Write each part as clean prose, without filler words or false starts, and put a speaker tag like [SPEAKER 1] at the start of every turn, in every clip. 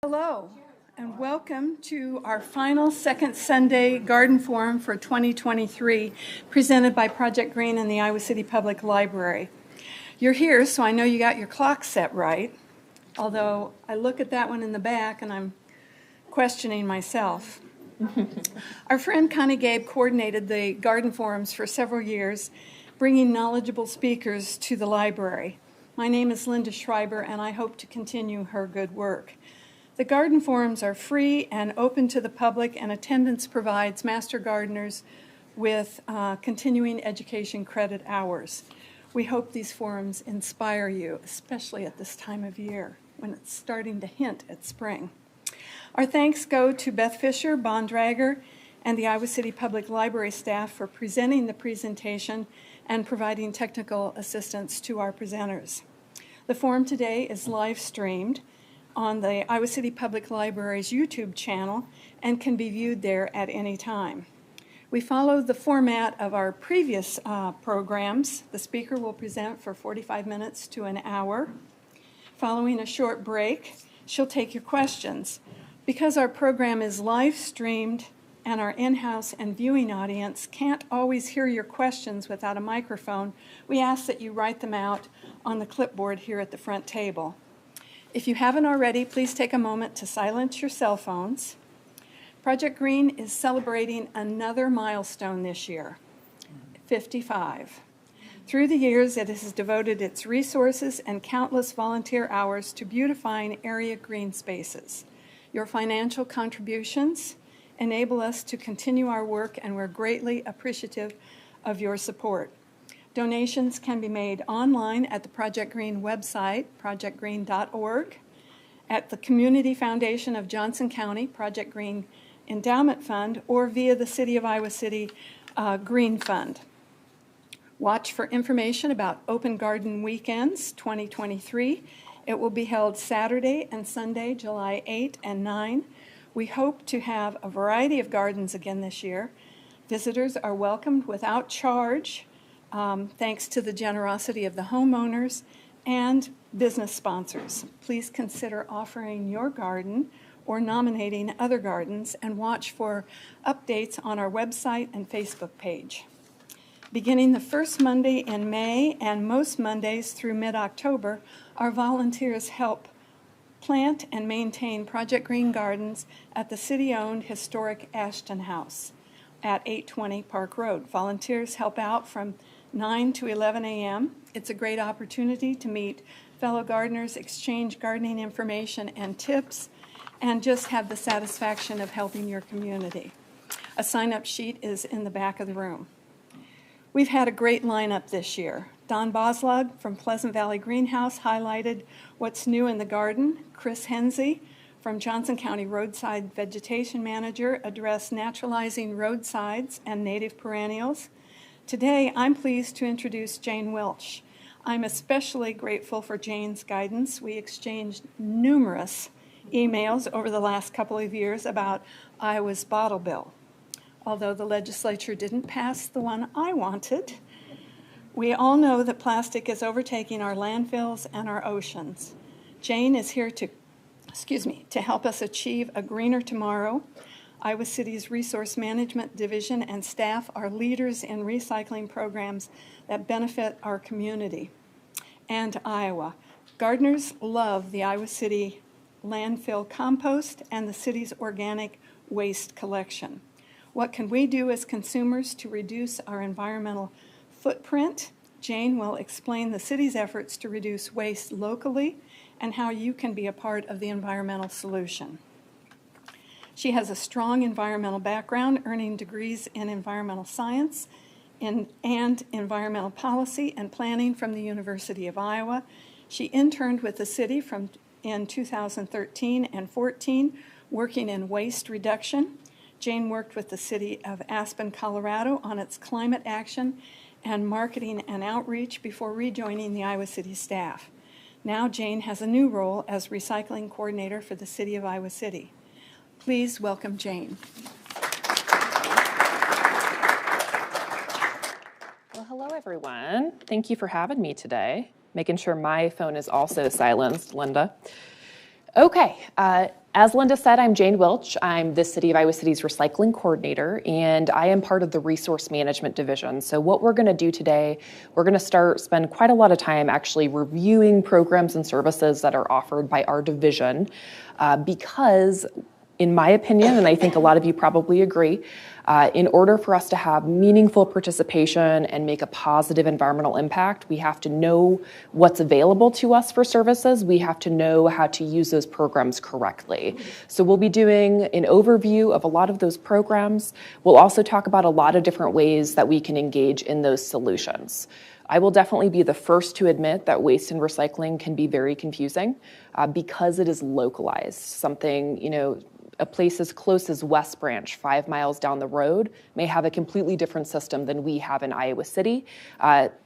[SPEAKER 1] Hello, and welcome to our final second Sunday Garden Forum for 2023, presented by Project Green and the Iowa City Public Library. You're here, so I know you got your clock set right, although I look at that one in the back and I'm questioning myself. Our friend Connie Gabe coordinated the Garden Forums for several years, bringing knowledgeable speakers to the library. My name is Linda Schreiber, and I hope to continue her good work. The garden forums are free and open to the public, and attendance provides master gardeners with continuing education credit hours. We hope these forums inspire you, especially at this time of year when it's starting to hint at spring. Our thanks go to Beth Fisher, Bondrager, and the Iowa City Public Library staff for presenting the presentation and providing technical assistance to our presenters. The forum today is live streamed on the Iowa City Public Library's YouTube channel and can be viewed there at any time. We follow the format of our previous programs. The speaker will present for 45 minutes to an hour. Following a short break, she'll take your questions. Because our program is live streamed and our in-house and viewing audience can't always hear your questions without a microphone, we ask that you write them out on the clipboard here at the front table. If you haven't already, please take a moment to silence your cell phones. Project Green is celebrating another milestone this year, 55. Through the years, it has devoted its resources and countless volunteer hours to beautifying area green spaces. Your financial contributions enable us to continue our work, and we're greatly appreciative of your support. Donations can be made online at the Project Green website, projectgreen.org, at the Community Foundation of Johnson County, Project Green Endowment Fund, or via the City of Iowa City Green Fund. Watch for information about Open Garden Weekends 2023. It will be held Saturday and Sunday, July 8 and 9. We hope to have a variety of gardens again this year. Visitors are welcomed without charge, thanks to the generosity of the homeowners and business sponsors. Please consider offering your garden or nominating other gardens, and watch for updates on our website and Facebook page. Beginning the first Monday in May and most Mondays through mid-October, our volunteers help plant and maintain Project Green Gardens at the city-owned historic Ashton House at 820 Park Road. Volunteers help out from 9 to 11 a.m. It's a great opportunity to meet fellow gardeners, exchange gardening information and tips, and just have the satisfaction of helping your community. A sign-up sheet is in the back of the room. We've had a great lineup this year. Don Boslog from Pleasant Valley Greenhouse highlighted what's new in the garden. Chris Hensey from Johnson County Roadside Vegetation Manager addressed naturalizing roadsides and native perennials. Today, I'm pleased to introduce Jane Wilch. I'm especially grateful for Jane's guidance. We exchanged numerous emails over the last couple of years about Iowa's bottle bill. Although the legislature didn't pass the one I wanted, we all know that plastic is overtaking our landfills and our oceans. Jane is here to help us achieve a greener tomorrow. Iowa City's Resource Management Division and staff are leaders in recycling programs that benefit our community and Iowa. Gardeners love the Iowa City Landfill compost and the city's organic waste collection. What can we do as consumers to reduce our environmental footprint? Jane will explain the city's efforts to reduce waste locally and how you can be a part of the environmental solution. She has a strong environmental background, earning degrees in environmental science and environmental policy and planning from the University of Iowa. She interned with the city in 2013 and 14, working in waste reduction. Jane worked with the city of Aspen, Colorado on its climate action and marketing and outreach before rejoining the Iowa City staff. Now Jane has a new role as recycling coordinator for the city of Iowa City. Please welcome Jane.
[SPEAKER 2] Well, hello everyone. Thank you for having me today. Making sure my phone is also silenced, Linda. Okay, as Linda said, I'm Jane Wilch. I'm the City of Iowa City's recycling coordinator, and I am part of the resource management division. So what we're going to do today, we're going to spend quite a lot of time actually reviewing programs and services that are offered by our division, because in my opinion, and I think a lot of you probably agree, in order for us to have meaningful participation and make a positive environmental impact, we have to know what's available to us for services. We have to know how to use those programs correctly. So we'll be doing an overview of a lot of those programs. We'll also talk about a lot of different ways that we can engage in those solutions. I will definitely be the first to admit that waste and recycling can be very confusing because it is localized. Something, a place as close as West Branch, 5 miles down the road, may have a completely different system than we have in Iowa City.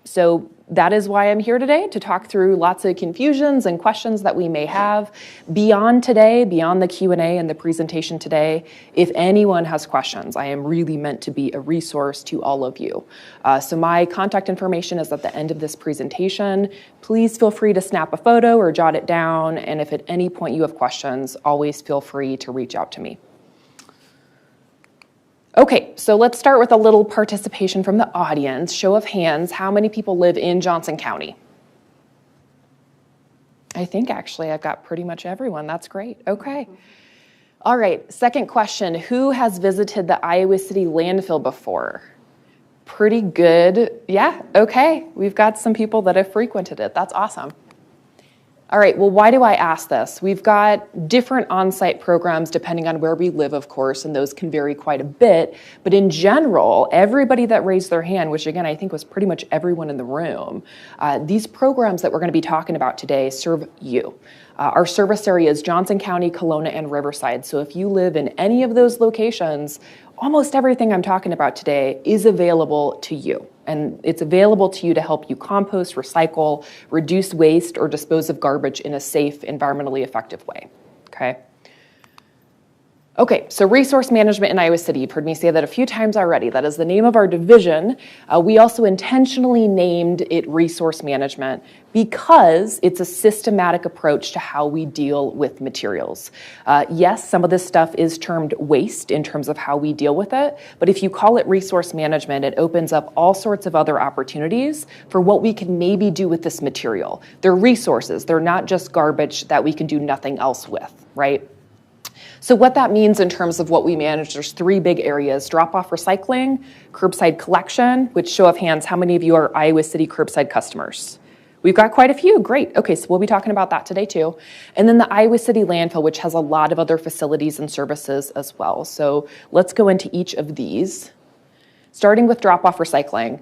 [SPEAKER 2] So that is why I'm here today, to talk through lots of confusions and questions that we may have. Beyond the Q&A and the presentation today, if anyone has questions, I am really meant to be a resource to all of you. So my contact information is at the end of this presentation. Please feel free to snap a photo or jot it down, and if at any point you have questions, always feel free to reach out to me. Okay, so let's start with a little participation from the audience. Show of hands, how many people live in Johnson County? I think actually I've got pretty much everyone. That's great. Okay. All right, second question. Who has visited the Iowa City Landfill before? Pretty good. Yeah, okay. We've got some people that have frequented it. That's awesome. All right, well, why do I ask this? We've got different on-site programs depending on where we live, of course, and those can vary quite a bit. But in general, everybody that raised their hand, which again, I think was pretty much everyone in the room, these programs that we're going to be talking about today serve you. Our service area is Johnson County, Kelowna, and Riverside. So if you live in any of those locations, almost everything I'm talking about today is available to you. And it's available to you to help you compost, recycle, reduce waste, or dispose of garbage in a safe, environmentally effective way, okay? Okay, so resource management in Iowa City. You've heard me say that a few times already. That is the name of our division. We also intentionally named it resource management because it's a systematic approach to how we deal with materials. Yes, some of this stuff is termed waste in terms of how we deal with it, but if you call it resource management, it opens up all sorts of other opportunities for what we can maybe do with this material. They're resources. They're not just garbage that we can do nothing else with, right? So what that means in terms of what we manage, there's 3 big areas: drop-off recycling, curbside collection, which, show of hands, how many of you are Iowa City curbside customers? We've got quite a few, great. Okay, so we'll be talking about that today too. And then the Iowa City Landfill, which has a lot of other facilities and services as well. So let's go into each of these. Starting with drop-off recycling,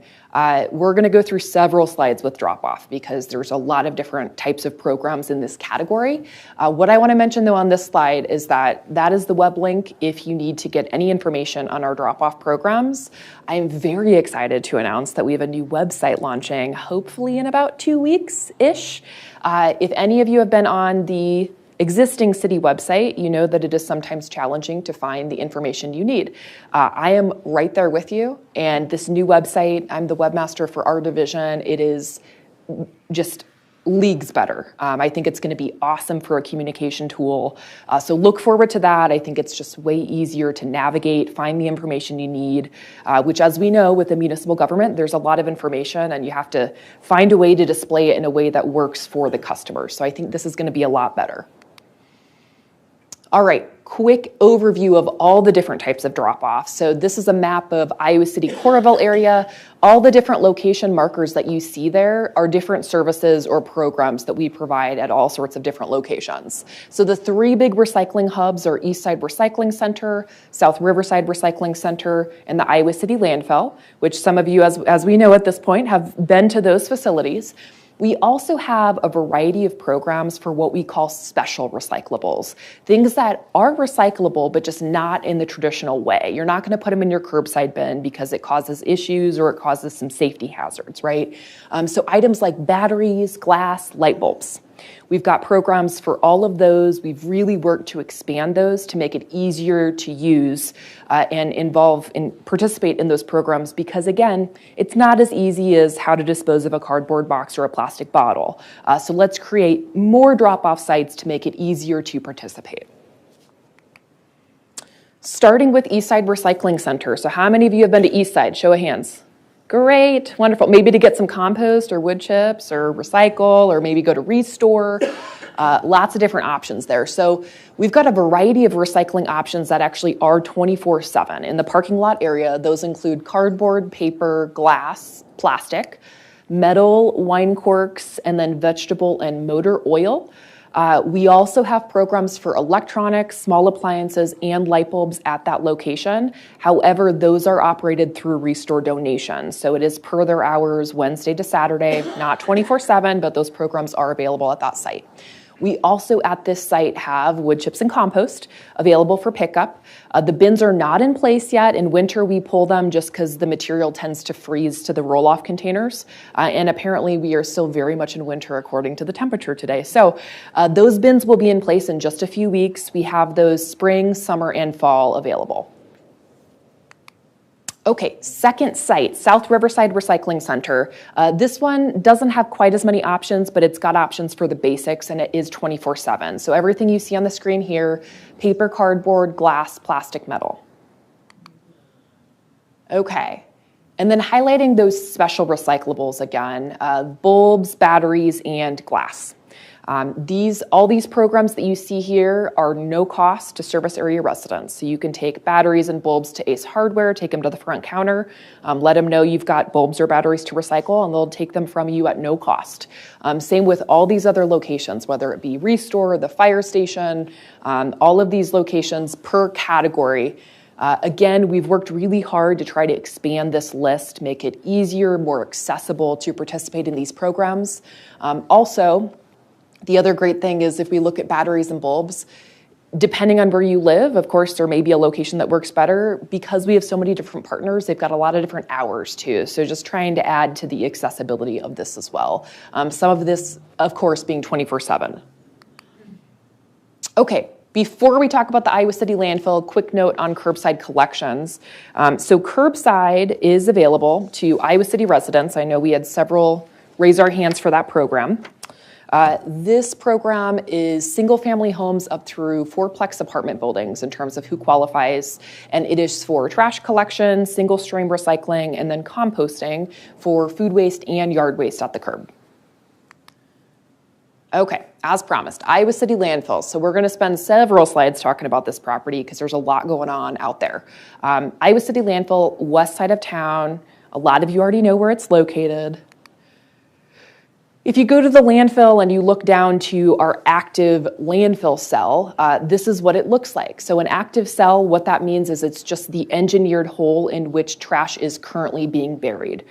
[SPEAKER 2] we're going to go through several slides with drop-off because there's a lot of different types of programs in this category. What I want to mention, though, on this slide is that is the web link if you need to get any information on our drop-off programs. I am very excited to announce that we have a new website launching, hopefully in about 2 weeks-ish. If any of you have been on the existing city website, you know that it is sometimes challenging to find the information you need. I am right there with you, and this new website, I'm the webmaster for our division. It is just leagues better. I think it's going to be awesome for a communication tool. So look forward to that. I think it's just way easier to navigate, find the information you need, which, as we know, with the municipal government, there's a lot of information and you have to find a way to display it in a way that works for the customer. So I think this is going to be a lot better. All right, quick overview of all the different types of drop-off. So this is a map of Iowa City Coralville area. All the different location markers that you see there are different services or programs that we provide at all sorts of different locations. So the 3 big recycling hubs are Eastside Recycling Center, South Riverside Recycling Center, and the Iowa City Landfill, which some of you, as we know at this point, have been to those facilities. We also have a variety of programs for what we call special recyclables, things that are recyclable, but just not in the traditional way. You're not going to put them in your curbside bin because it causes issues or it causes some safety hazards, right? So items like batteries, glass, light bulbs. We've got programs for all of those. We've really worked to expand those to make it easier to use and involve and participate in those programs because, again, it's not as easy as how to dispose of a cardboard box or a plastic bottle. So let's create more drop-off sites to make it easier to participate. Starting with Eastside Recycling Center. So how many of you have been to Eastside? Show of hands. Great, wonderful. Maybe to get some compost or wood chips or recycle or maybe go to Restore. Lots of different options there. So we've got a variety of recycling options that actually are 24/7. In the parking lot area, those include cardboard, paper, glass, plastic, metal, wine corks, and then vegetable and motor oil. We also have programs for electronics, small appliances, and light bulbs at that location. However, those are operated through Restore donations. So it is per their hours, Wednesday to Saturday, not 24/7, but those programs are available at that site. We also at this site have wood chips and compost available for pickup. The bins are not in place yet. In winter, we pull them just because the material tends to freeze to the roll-off containers. And apparently we are still very much in winter according to the temperature today. So those bins will be in place in just a few weeks. We have those spring, summer, and fall available. Okay, second site, South Riverside Recycling Center. This one doesn't have quite as many options, but it's got options for the basics, and it is 24/7. So everything you see on the screen here, paper, cardboard, glass, plastic, metal. Okay, and then highlighting those special recyclables again, bulbs, batteries, and glass. All these programs that you see here are no cost to service area residents. So you can take batteries and bulbs to Ace Hardware, take them to the front counter, let them know you've got bulbs or batteries to recycle, and they'll take them from you at no cost. Same with all these other locations, whether it be Restore, the fire station, all of these locations per category. Again, we've worked really hard to try to expand this list, make it easier, more accessible to participate in these programs. Also, the other great thing is if we look at batteries and bulbs, depending on where you live, of course, there may be a location that works better. Because we have so many different partners, they've got a lot of different hours too. So just trying to add to the accessibility of this as well. Some of this, of course, being 24/7. Okay, before we talk about the Iowa City Landfill, quick note on curbside collections. So curbside is available to Iowa City residents. I know we had several raise our hands for that program. This program is single-family homes up through fourplex apartment buildings in terms of who qualifies, and it is for trash collection, single-stream recycling, and then composting for food waste and yard waste at the curb. Okay, as promised, Iowa City Landfill. So we're going to spend several slides talking about this property because there's a lot going on out there. Iowa City Landfill, west side of town. A lot of you already know where it's located. If you go to the landfill and you look down to our active landfill cell, this is what it looks like. So an active cell, what that means is it's just the engineered hole in which trash is currently being buried.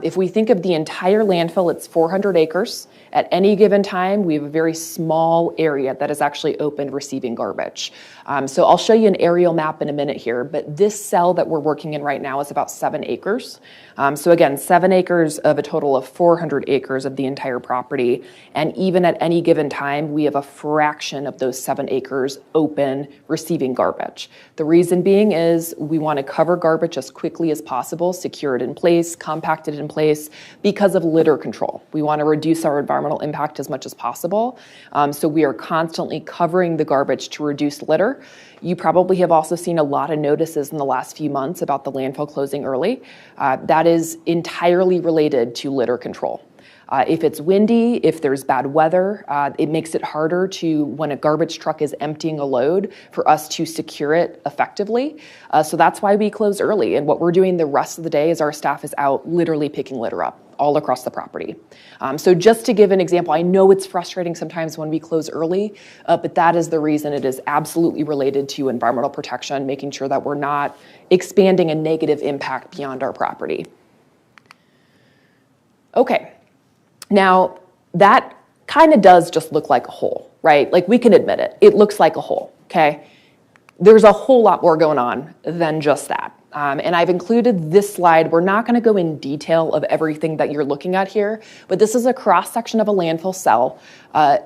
[SPEAKER 2] If we think of the entire landfill, it's 400 acres. At any given time, we have a very small area that is actually open receiving garbage. So I'll show you an aerial map in a minute here, but this cell that we're working in right now is about 7 acres. So again, 7 acres of a total of 400 acres of the entire property. And even at any given time, we have a fraction of those 7 acres open receiving garbage. The reason being is we want to cover garbage as quickly as possible, secure it in place, compact it in place because of litter control. We want to reduce our environmental impact as much as possible. So we are constantly covering the garbage to reduce litter. You probably have also seen a lot of notices in the last few months about the landfill closing early. That is entirely related to litter control. If it's windy, if there's bad weather, it makes it harder to, when a garbage truck is emptying a load, for us to secure it effectively. So that's why we close early. And what we're doing the rest of the day is our staff is out literally picking litter up all across the property. So just to give an example, I know it's frustrating sometimes when we close early, but that is the reason. It is absolutely related to environmental protection, making sure that we're not expanding a negative impact beyond our property. Okay. Now, that kind of does just look like a hole, right? Like we can admit it. It looks like a hole, okay? there's a whole lot more going on than just that. And I've included this slide. We're not going to go in detail of everything that you're looking at here, but this is a cross-section of a landfill cell.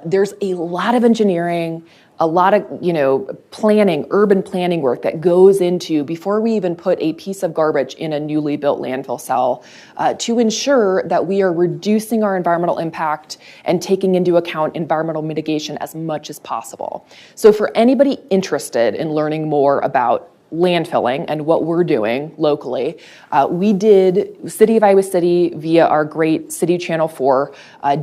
[SPEAKER 2] There's a lot of engineering, a lot of planning, urban planning work that goes into before we even put a piece of garbage in a newly built landfill cell to ensure that we are reducing our environmental impact and taking into account environmental mitigation as much as possible. So for anybody interested in learning more about landfilling and what we're doing locally, we did, City of Iowa City, via our great City Channel 4,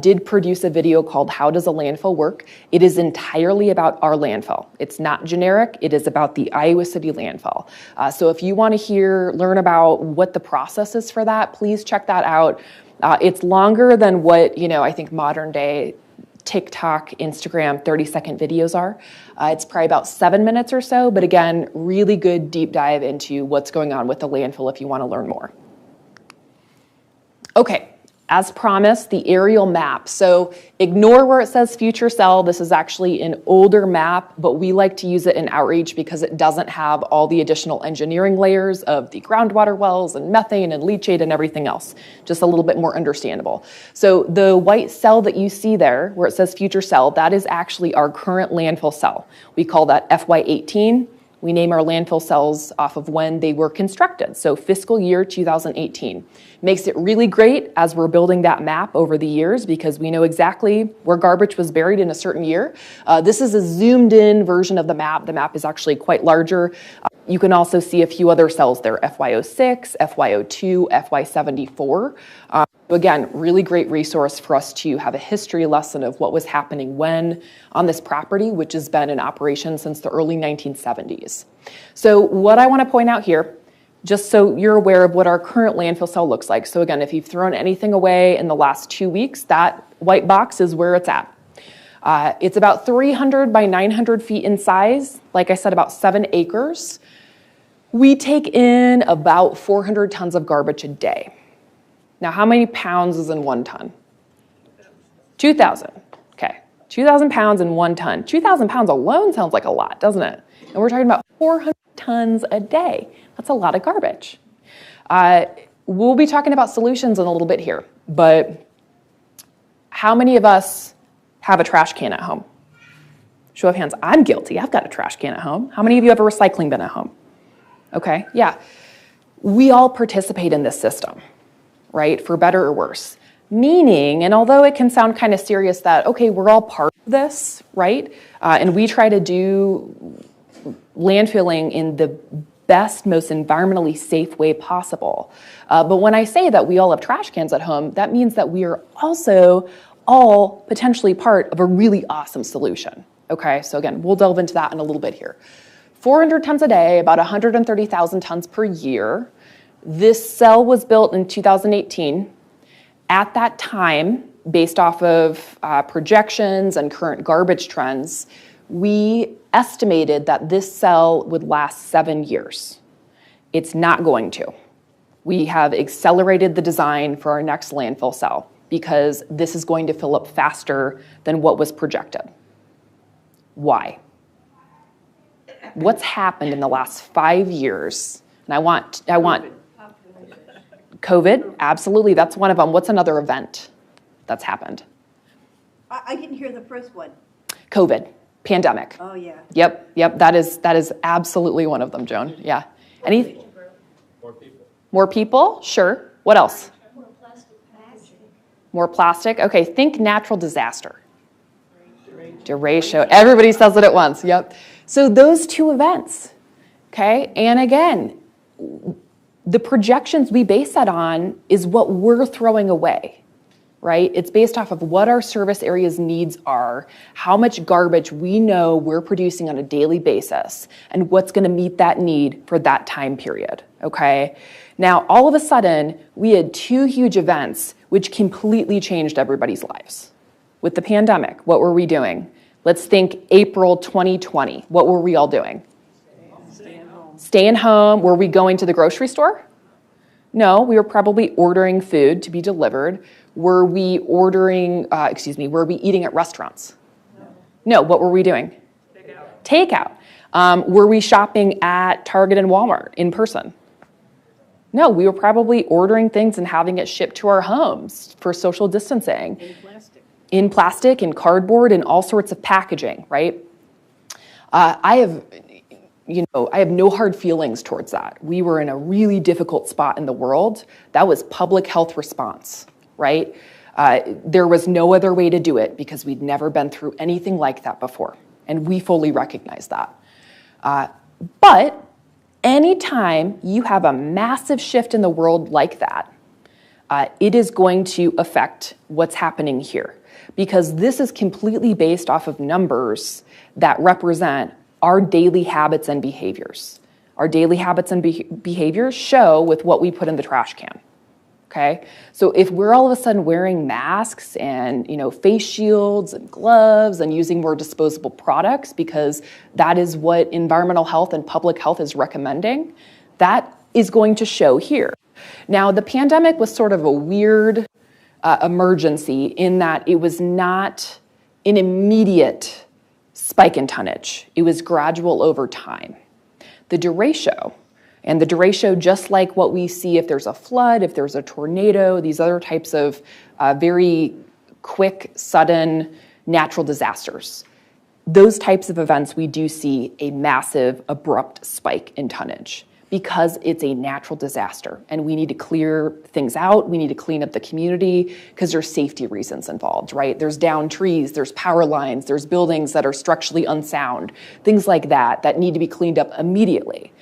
[SPEAKER 2] did produce a video called How Does a Landfill Work? It is entirely about our landfill. It's not generic, it is about the Iowa City landfill. So if you want to learn about what the process is for that, please check that out. It's longer than what, I think modern day TikTok, Instagram, 30-second videos are. It's probably about 7 minutes or so, but again, really good deep dive into what's going on with the landfill if you want to learn more. Okay, as promised, the aerial map. So ignore where it says future cell. This is actually an older map, but we like to use it in outreach because it doesn't have all the additional engineering layers of the groundwater wells and methane and leachate and everything else. Just a little bit more understandable. So the white cell that you see there, where it says future cell, that is actually our current landfill cell. We call that FY18. We name our landfill cells off of when they were constructed, so fiscal year 2018. Makes it really great as we're building that map over the years because we know exactly where garbage was buried in a certain year. This is a zoomed in version of the map. The map is actually quite larger. You can also see a few other cells there, FY06, FY02, FY74. Again, really great resource for us to have a history lesson of what was happening when on this property, which has been in operation since the early 1970s. So what I want to point out here, just so you're aware of what our current landfill cell looks like. So again, if you've thrown anything away in the last 2 weeks, that white box is where it's at. It's about 300 by 900 feet in size. Like I said, about 7 acres. We take in about 400 tons of garbage a day. Now, how many pounds is in 1 ton? 2,000. Okay, 2,000 pounds in 1 ton. 2,000 pounds alone sounds like a lot, doesn't it? And we're talking about 400 tons a day. That's a lot of garbage. We'll be talking about solutions in a little bit here, but how many of us have a trash can at home? Show of hands. I'm guilty. I've got a trash can at home. How many of you have a recycling bin at home? Okay, yeah. We all participate in this system, right, for better or worse. Meaning, and although it can sound kind of serious that, okay, we're all part of this, right, and we try to do landfilling in the best, most environmentally safe way possible. But when I say that we all have trash cans at home, that means that we are also all potentially part of a really awesome solution, okay? So again, we'll delve into that in a little bit here. 400 tons a day, about 130,000 tons per year. This cell was built in 2018. At that time, based off of projections and current garbage trends, we estimated that this cell would last 7 years. It's not going to. We have accelerated the design for our next landfill cell because this is going to fill up faster than what was projected. Why? What's happened in the last 5 years? And I want COVID, absolutely, that's one of them. What's another event that's happened?
[SPEAKER 3] I didn't hear the first one.
[SPEAKER 2] COVID, pandemic.
[SPEAKER 3] Oh, yeah.
[SPEAKER 2] Yep, that is absolutely one of them, Joan. Yeah. Any? More people, sure. What else?
[SPEAKER 3] More plastic packaging.
[SPEAKER 2] More plastic, okay, think natural disaster. Derecho, everybody says it at once, yep. So those 2 events, okay? And again, the projections we base that on is what we're throwing away, right? It's based off of what our service area's needs are, how much garbage we know we're producing on a daily basis, and what's gonna meet that need for that time period, okay? Now, all of a sudden, we had 2 huge events which completely changed everybody's lives. With the pandemic, what were we doing? Let's think April 2020. What were we all doing? Staying home. Were we going to the grocery store? No, we were probably ordering food to be delivered. Were we ordering, were we eating at restaurants? No, what were we doing? Takeout. Were we shopping at Target and Walmart in person? No, we were probably ordering things and having it shipped to our homes for social distancing. In plastic, in cardboard, in all sorts of packaging, right? I have no hard feelings towards that. We were in a really difficult spot in the world. That was public health response, right? There was no other way to do it because we'd never been through anything like that before. And we fully recognize that. But anytime you have a massive shift in the world like that, it is going to affect what's happening here. Because this is completely based off of numbers that represent our daily habits and behaviors. Our daily habits and behaviors show with what we put in the trash can, okay? So if we're all of a sudden wearing masks and face shields and gloves and using more disposable products because that is what environmental health and public health is recommending, that is going to show here. Now, the pandemic was sort of a weird emergency in that it was not an immediate spike in tonnage. It was gradual over time. The derecho, just like what we see if there's a flood, if there's a tornado, these other types of very quick, sudden natural disasters, those types of events, we do see a massive, abrupt spike in tonnage because it's a natural disaster and we need to clear things out. We need to clean up the community because there's safety reasons involved, right? There's downed trees, there's power lines, there's buildings that are structurally unsound, things like that need to be cleaned up immediately.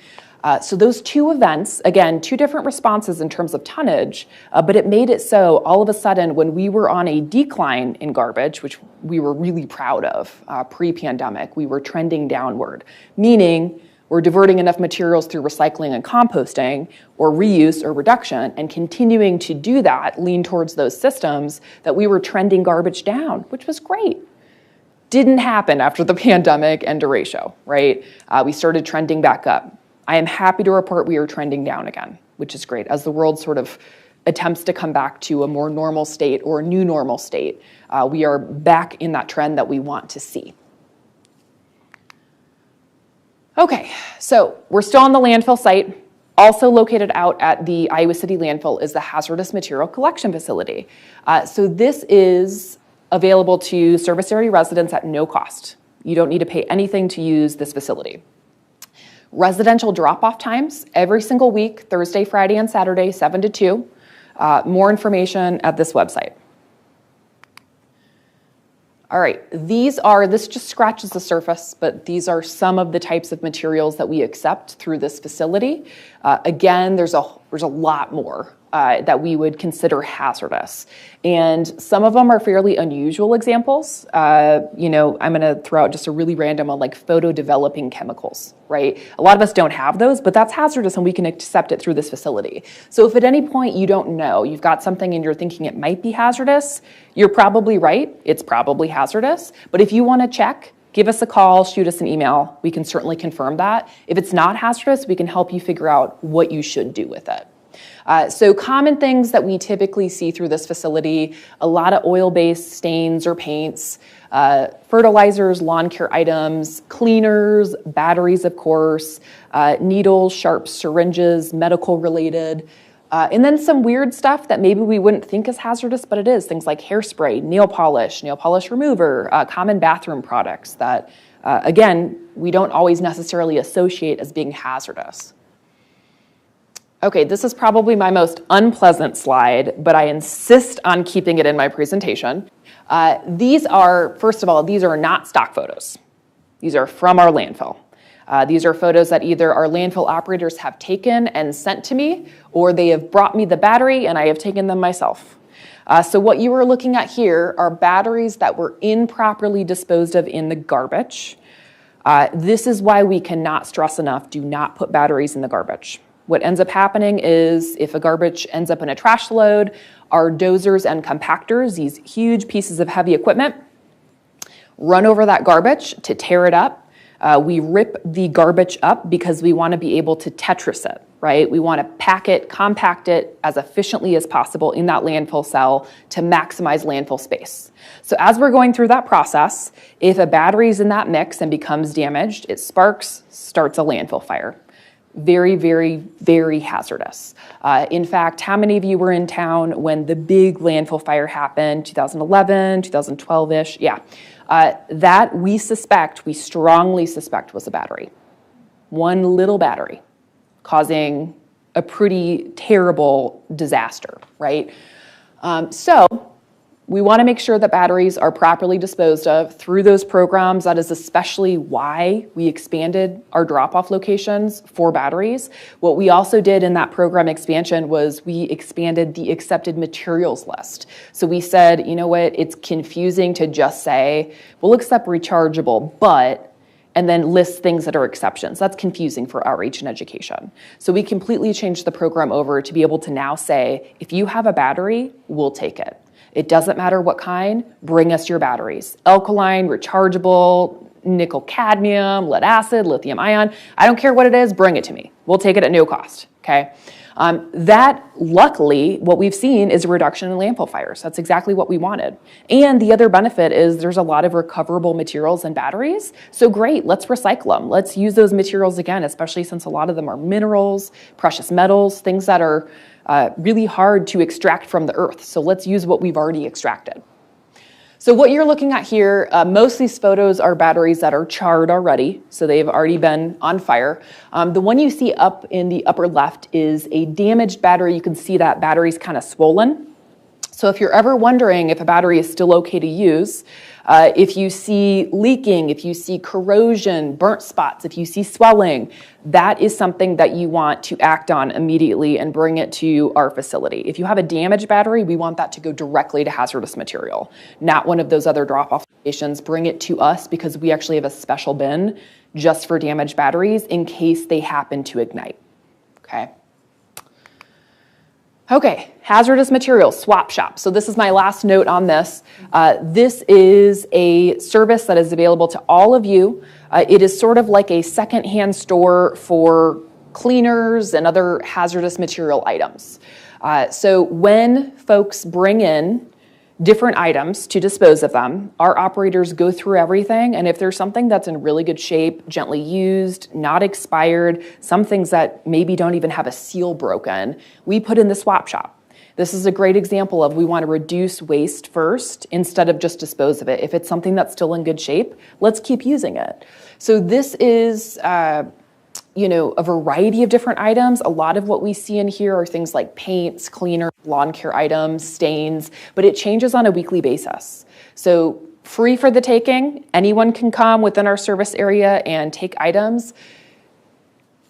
[SPEAKER 2] So those two events, again, two different responses in terms of tonnage, but it made it so all of a sudden when we were on a decline in garbage, which we were really proud of pre-pandemic, we were trending downward, meaning we're diverting enough materials through recycling and composting or reuse or reduction and continuing to do that, lean towards those systems that we were trending garbage down, which was great. Didn't happen after the pandemic and derecho, right? We started trending back up. I am happy to report we are trending down again, which is great. As the world sort of attempts to come back to a more normal state or a new normal state, we are back in that trend that we want to see. Okay, so we're still on the landfill site. Also located out at the Iowa City Landfill is the hazardous material collection facility. So this is available to service area residents at no cost. You don't need to pay anything to use this facility. Residential drop-off times every single week, Thursday, Friday, and Saturday, 7 to 2. More information at this website. All right, this just scratches the surface, but these are some of the types of materials that we accept through this facility. Again, there's a lot more that we would consider hazardous. And some of them are fairly unusual examples. I'm gonna throw out just a really random one, like photo-developing chemicals, right? A lot of us don't have those, but that's hazardous and we can accept it through this facility. So if at any point you don't know, you've got something and you're thinking it might be hazardous, you're probably right, it's probably hazardous. But if you wanna check, give us a call, shoot us an email. We can certainly confirm that. If it's not hazardous, we can help you figure out what you should do with it. So common things that we typically see through this facility, a lot of oil-based stains or paints, fertilizers, lawn care items, cleaners, batteries, of course, needles, sharp syringes, medical related, and then some weird stuff that maybe we wouldn't think is hazardous, but it is. Things like hairspray, nail polish remover, common bathroom products that, again, we don't always necessarily associate as being hazardous. Okay, this is probably my most unpleasant slide, but I insist on keeping it in my presentation. First of all, these are not stock photos. These are from our landfill. These are photos that either our landfill operators have taken and sent to me, or they have brought me the battery and I have taken them myself. So what you are looking at here are batteries that were improperly disposed of in the garbage. This is why we cannot stress enough, do not put batteries in the garbage. What ends up happening is if a garbage ends up in a trash load, our dozers and compactors, these huge pieces of heavy equipment, run over that garbage to tear it up. We rip the garbage up because we want to be able to Tetris it, right? We want to pack it, compact it as efficiently as possible in that landfill cell to maximize landfill space. So as we're going through that process, if a battery is in that mix and becomes damaged, it sparks, starts a landfill fire. Very, very, very hazardous. In fact, how many of you were in town when the big landfill fire happened, 2011, 2012-ish? Yeah. That we strongly suspect was a battery. One little battery causing a pretty terrible disaster, right? So we want to make sure that batteries are properly disposed of through those programs. That is especially why we expanded our drop-off locations for batteries. What we also did in that program expansion was we expanded the accepted materials list. So we said, you know what, it's confusing to just say, we'll accept rechargeable, but, and then list things that are exceptions. That's confusing for outreach and education. So we completely changed the program over to be able to now say, if you have a battery, we'll take it. It doesn't matter what kind, bring us your batteries. Alkaline, rechargeable, nickel cadmium, lead acid, lithium ion. I don't care what it is, bring it to me. We'll take it at no cost, okay? That, luckily, what we've seen is a reduction in landfill fires. That's exactly what we wanted. And the other benefit is there's a lot of recoverable materials in batteries. So great, let's recycle them. Let's use those materials again, especially since a lot of them are minerals, precious metals, things that are really hard to extract from the earth. So let's use what we've already extracted. So what you're looking at here, most of these photos are batteries that are charred already, so they've already been on fire. The one you see up in the upper left is a damaged battery. You can see that battery's kind of swollen. So if you're ever wondering if a battery is still okay to use, if you see leaking, if you see corrosion, burnt spots, if you see swelling, that is something that you want to act on immediately and bring it to our facility. If you have a damaged battery, we want that to go directly to hazardous material, not one of those other drop-off locations. Bring it to us because we actually have a special bin just for damaged batteries in case they happen to ignite, okay? Okay, hazardous materials, swap shop. So this is my last note on this. This is a service that is available to all of you. It is sort of like a secondhand store for cleaners and other hazardous material items. So when folks bring in different items to dispose of them, our operators go through everything, and if there's something that's in really good shape, gently used, not expired, some things that maybe don't even have a seal broken, we put in the swap shop. This is a great example of we want to reduce waste first instead of just dispose of it. If it's something that's still in good shape, let's keep using it. So this is a variety of different items. A lot of what we see in here are things like paints, cleaners, lawn care items, stains, but it changes on a weekly basis. So free for the taking. Anyone can come within our service area and take items.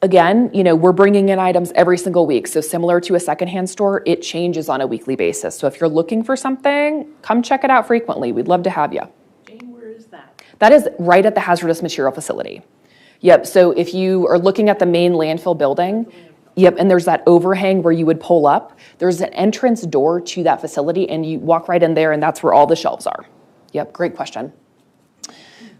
[SPEAKER 2] Again, we're bringing in items every single week. So similar to a secondhand store, it changes on a weekly basis. So if you're looking for something, come check it out frequently. We'd love to have you.
[SPEAKER 3] Jane, where is that?
[SPEAKER 2] That is right at the hazardous material facility. Yep, so if you are looking at the main landfill building, yep, and there's that overhang where you would pull up, there's an entrance door to that facility and you walk right in there and that's where all the shelves are. Yep, great question.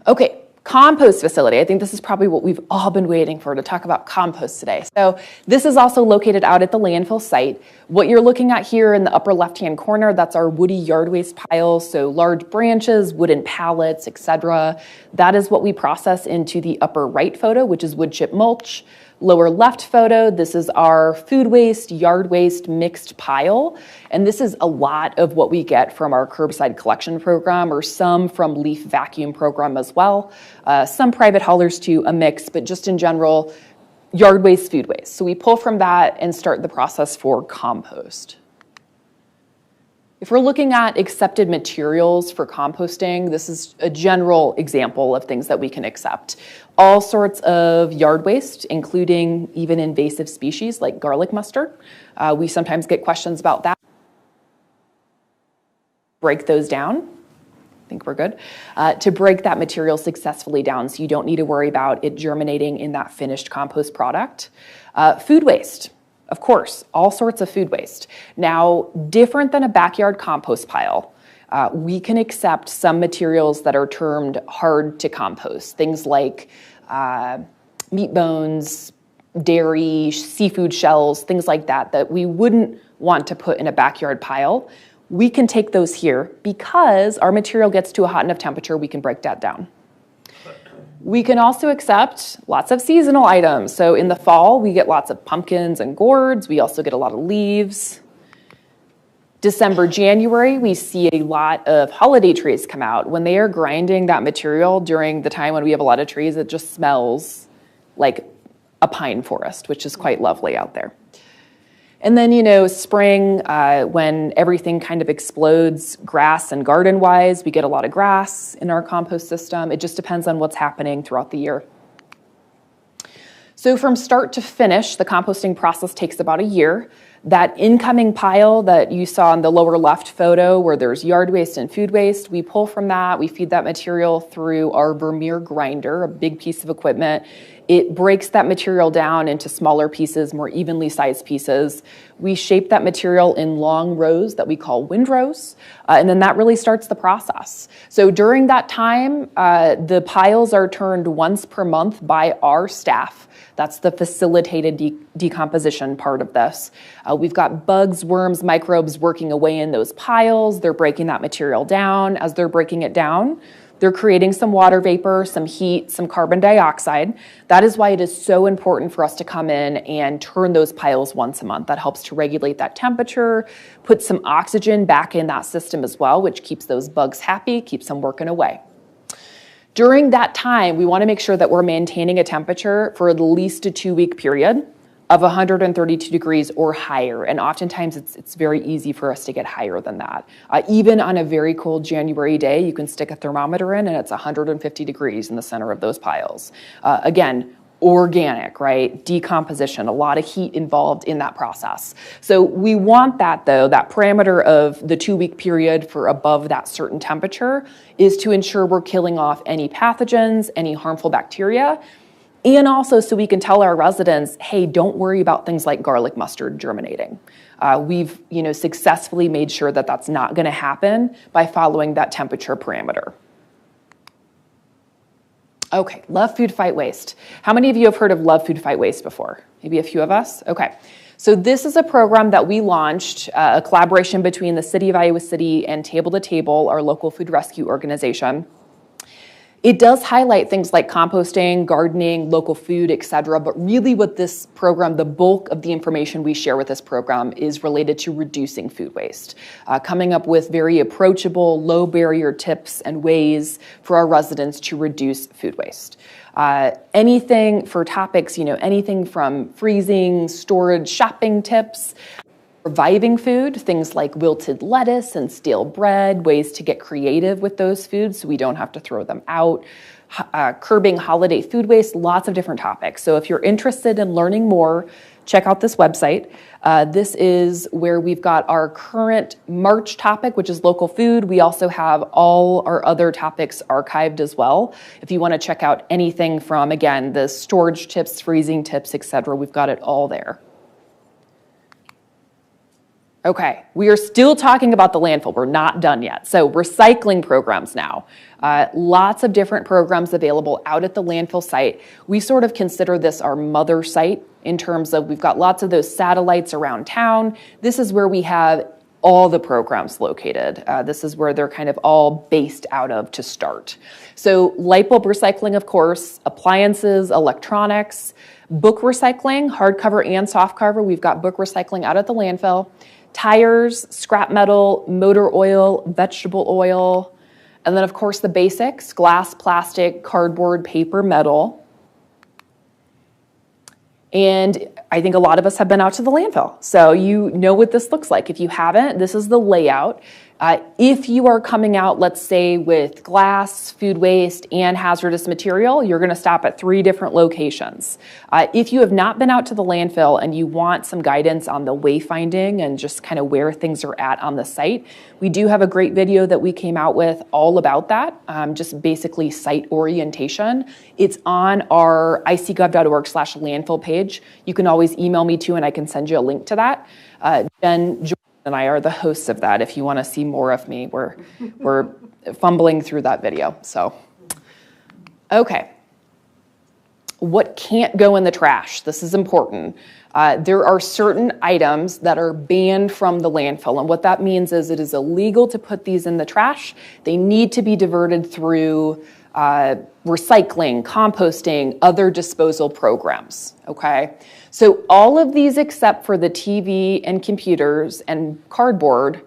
[SPEAKER 2] Okay, compost facility. I think this is probably what we've all been waiting for, to talk about compost today. So this is also located out at the landfill site. What you're looking at here in the upper left-hand corner, that's our woody yard waste pile. So large branches, wooden pallets, etc. That is what we process into the upper right photo, which is wood chip mulch. Lower left photo, this is our food waste, yard waste mixed pile. And this is a lot of what we get from our curbside collection program, or some from leaf vacuum program as well. Some private haulers too, a mix, but just in general, yard waste, food waste. So we pull from that and start the process for compost. If we're looking at accepted materials for composting, this is a general example of things that we can accept. All sorts of yard waste, including even invasive species like garlic mustard. We sometimes get questions about that. Break those down. I think we're good. To break that material successfully down so you don't need to worry about it germinating in that finished compost product. Food waste. Of course, all sorts of food waste. Now, different than a backyard compost pile, we can accept some materials that are termed hard to compost. Things like meat bones, dairy, seafood shells, things like that, that we wouldn't want to put in a backyard pile. We can take those here because our material gets to a hot enough temperature, we can break that down. We can also accept lots of seasonal items. So in the fall, we get lots of pumpkins and gourds. We also get a lot of leaves. December, January, we see a lot of holiday trees come out. When they are grinding that material during the time when we have a lot of trees, it just smells like a pine forest, which is quite lovely out there. And then, spring, when everything kind of explodes grass and garden-wise, we get a lot of grass in our compost system. It just depends on what's happening throughout the year. So from start to finish, the composting process takes about a year. That incoming pile that you saw in the lower left photo where there's yard waste and food waste, we pull from that, we feed that material through our Vermeer grinder, a big piece of equipment. It breaks that material down into smaller pieces, more evenly sized pieces. We shape that material in long rows that we call windrows, and then that really starts the process. So during that time, the piles are turned once per month by our staff. That's the facilitated decomposition part of this. We've got bugs, worms, microbes working away in those piles. They're breaking that material down. As they're breaking it down, they're creating some water vapor, some heat, some carbon dioxide. That is why it is so important for us to come in and turn those piles once a month. That helps to regulate that temperature, put some oxygen back in that system as well, which keeps those bugs happy, keeps them working away. During that time, we want to make sure that we're maintaining a temperature for at least a 2-week period of 132 degrees or higher. And oftentimes it's very easy for us to get higher than that. Even on a very cold January day, you can stick a thermometer in and it's 150 degrees in the center of those piles. Again, organic, right? Decomposition, a lot of heat involved in that process. So we want that though, that parameter of the 2-week period for above that certain temperature is to ensure we're killing off any pathogens, any harmful bacteria, and also so we can tell our residents, hey, don't worry about things like garlic mustard germinating. We've successfully made sure that that's not going to happen by following that temperature parameter. Okay, Love Food Fight Waste. How many of you have heard of Love Food Fight Waste before? Maybe a few of us? Okay. So this is a program that we launched, a collaboration between the City of Iowa City and Table to Table, our local food rescue organization. It does highlight things like composting, gardening, local food, et cetera, but really what this program, the bulk of the information we share with this program is related to reducing food waste, coming up with very approachable, low barrier tips and ways for our residents to reduce food waste. Anything for topics, anything from freezing, storage, shopping tips, reviving food, things like wilted lettuce and stale bread, ways to get creative with those foods so we don't have to throw them out, curbing holiday food waste, lots of different topics. So if you're interested in learning more, check out this website. This is where we've got our current March topic, which is local food. We also have all our other topics archived as well. If you want to check out anything from, again, the storage tips, freezing tips, et cetera, we've got it all there. Okay, we are still talking about the landfill. We're not done yet. So recycling programs now. Lots of different programs available out at the landfill site. We sort of consider this our mother site in terms of we've got lots of those satellites around town. This is where we have all the programs located. This is where they're kind of all based out of to start. So light bulb recycling, of course, appliances, electronics, book recycling, hardcover and softcover. We've got book recycling out at the landfill. Tires, scrap metal, motor oil, vegetable oil, and then of course the basics, glass, plastic, cardboard, paper, metal. And I think a lot of us have been out to the landfill, so you know what this looks like. If you haven't, this is the layout. If you are coming out, let's say, with glass, food waste, and hazardous material, you're going to stop at 3 different locations. If you have not been out to the landfill and you want some guidance on the wayfinding and just kind of where things are at on the site, we do have a great video that we came out with all about that, just basically site orientation. It's on our icgov.org /landfill page. You can always email me too, and I can send you a link to that. Jen and I are the hosts of that. If you want to see more of me, we're fumbling through that video. So, okay. What can't go in the trash? This is important. There are certain items that are banned from the landfill, and what that means is it is illegal to put these in the trash. They need to be diverted through recycling, composting, other disposal programs, okay? So all of these except for the TV and computers and cardboard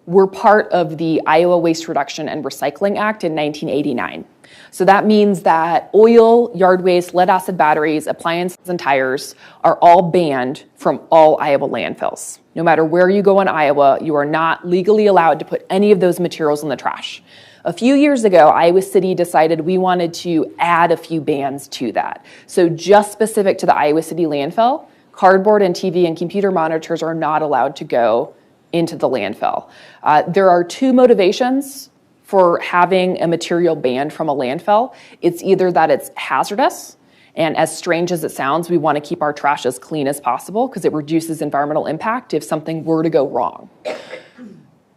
[SPEAKER 2] were part of the Iowa Waste Reduction and Recycling Act in 1989. So that means that oil, yard waste, lead acid batteries, appliances, and tires are all banned from all Iowa landfills. No matter where you go in Iowa, you are not legally allowed to put any of those materials in the trash. A few years ago, Iowa City decided we wanted to add a few bans to that. So just specific to the Iowa City landfill, cardboard and TV and computer monitors are not allowed to go into the landfill. There are two motivations for having a material banned from a landfill. It's either that it's hazardous, and as strange as it sounds, we want to keep our trash as clean as possible because it reduces environmental impact if something were to go wrong. If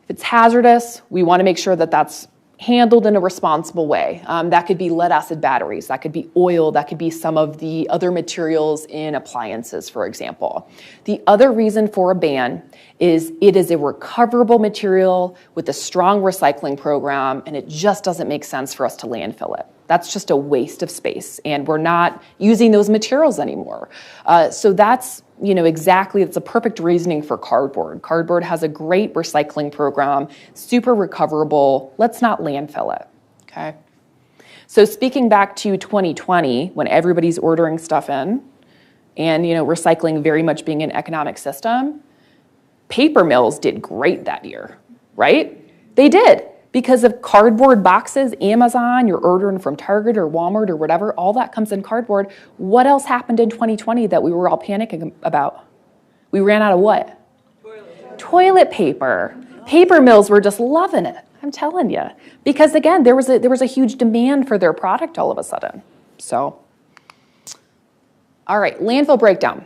[SPEAKER 2] it's hazardous, we want to make sure that that's handled in a responsible way. That could be lead acid batteries, that could be oil, that could be some of the other materials in appliances, for example. The other reason for a ban is it is a recoverable material with a strong recycling program, and it just doesn't make sense for us to landfill it. That's just a waste of space, and we're not using those materials anymore. So that's exactly, it's a perfect reasoning for cardboard. Cardboard has a great recycling program, super recoverable. Let's not landfill it, okay? So speaking back to 2020, when everybody's ordering stuff in, and recycling very much being an economic system, paper mills did great that year, right? They did. Because of cardboard boxes, Amazon, you're ordering from Target or Walmart or whatever, all that comes in cardboard. What else happened in 2020 that we were all panicking about? We ran out of what? Toilet paper. Paper mills were just loving it, I'm telling you. Because again, there was a huge demand for their product all of a sudden. So, all right, landfill breakdown.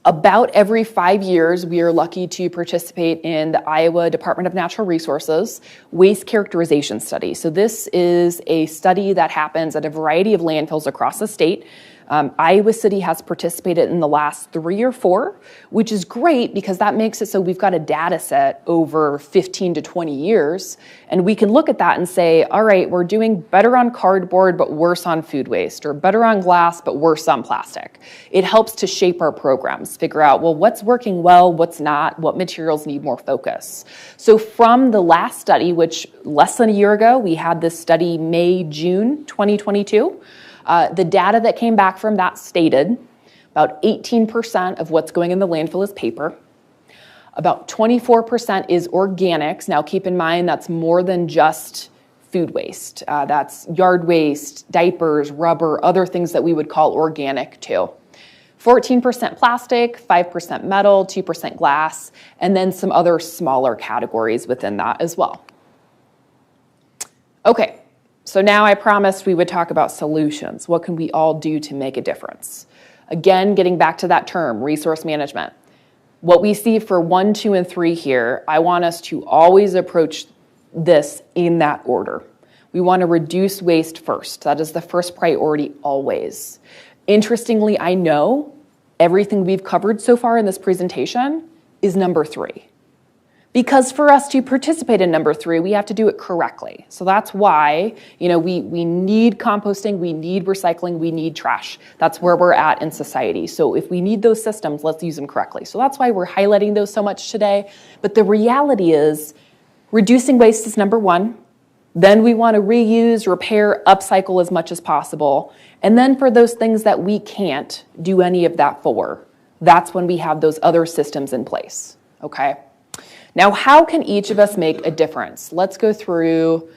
[SPEAKER 2] About every 5 years, we are lucky to participate in the Iowa Department of Natural Resources Waste Characterization Study. So this is a study that happens at a variety of landfills across the state. Iowa City has participated in the last 3 or 4, which is great because that makes it so we've got a data set over 15 to 20 years, and we can look at that and say, all right, we're doing better on cardboard but worse on food waste, or better on glass but worse on plastic. It helps to shape our programs, figure out, well, what's working well, what's not, what materials need more focus. So from the last study, which less than a year ago, we had this study May, June 2022, the data that came back from that stated about 18% of what's going in the landfill is paper. About 24% is organics. Now keep in mind that's more than just food waste. That's yard waste, diapers, rubber, other things that we would call organic too. 14% plastic, 5% metal, 2% glass, and then some other smaller categories within that as well. Okay. So now I promised we would talk about solutions. What can we all do to make a difference? Again, getting back to that term, resource management. What we see for 1, 2, and 3 here, I want us to always approach this in that order. We want to reduce waste first. That is the first priority always. Interestingly, I know everything we've covered so far in this presentation is number 3. Because for us to participate in number 3, we have to do it correctly. So that's why, we need composting, we need recycling, we need trash. That's where we're at in society. So if we need those systems, let's use them correctly. So that's why we're highlighting those so much today. But the reality is, reducing waste is number 1. Then we want to reuse, repair, upcycle as much as possible. And then for those things that we can't do any of that for, that's when we have those other systems in place, okay? Now, how can each of us make a difference? Let's go through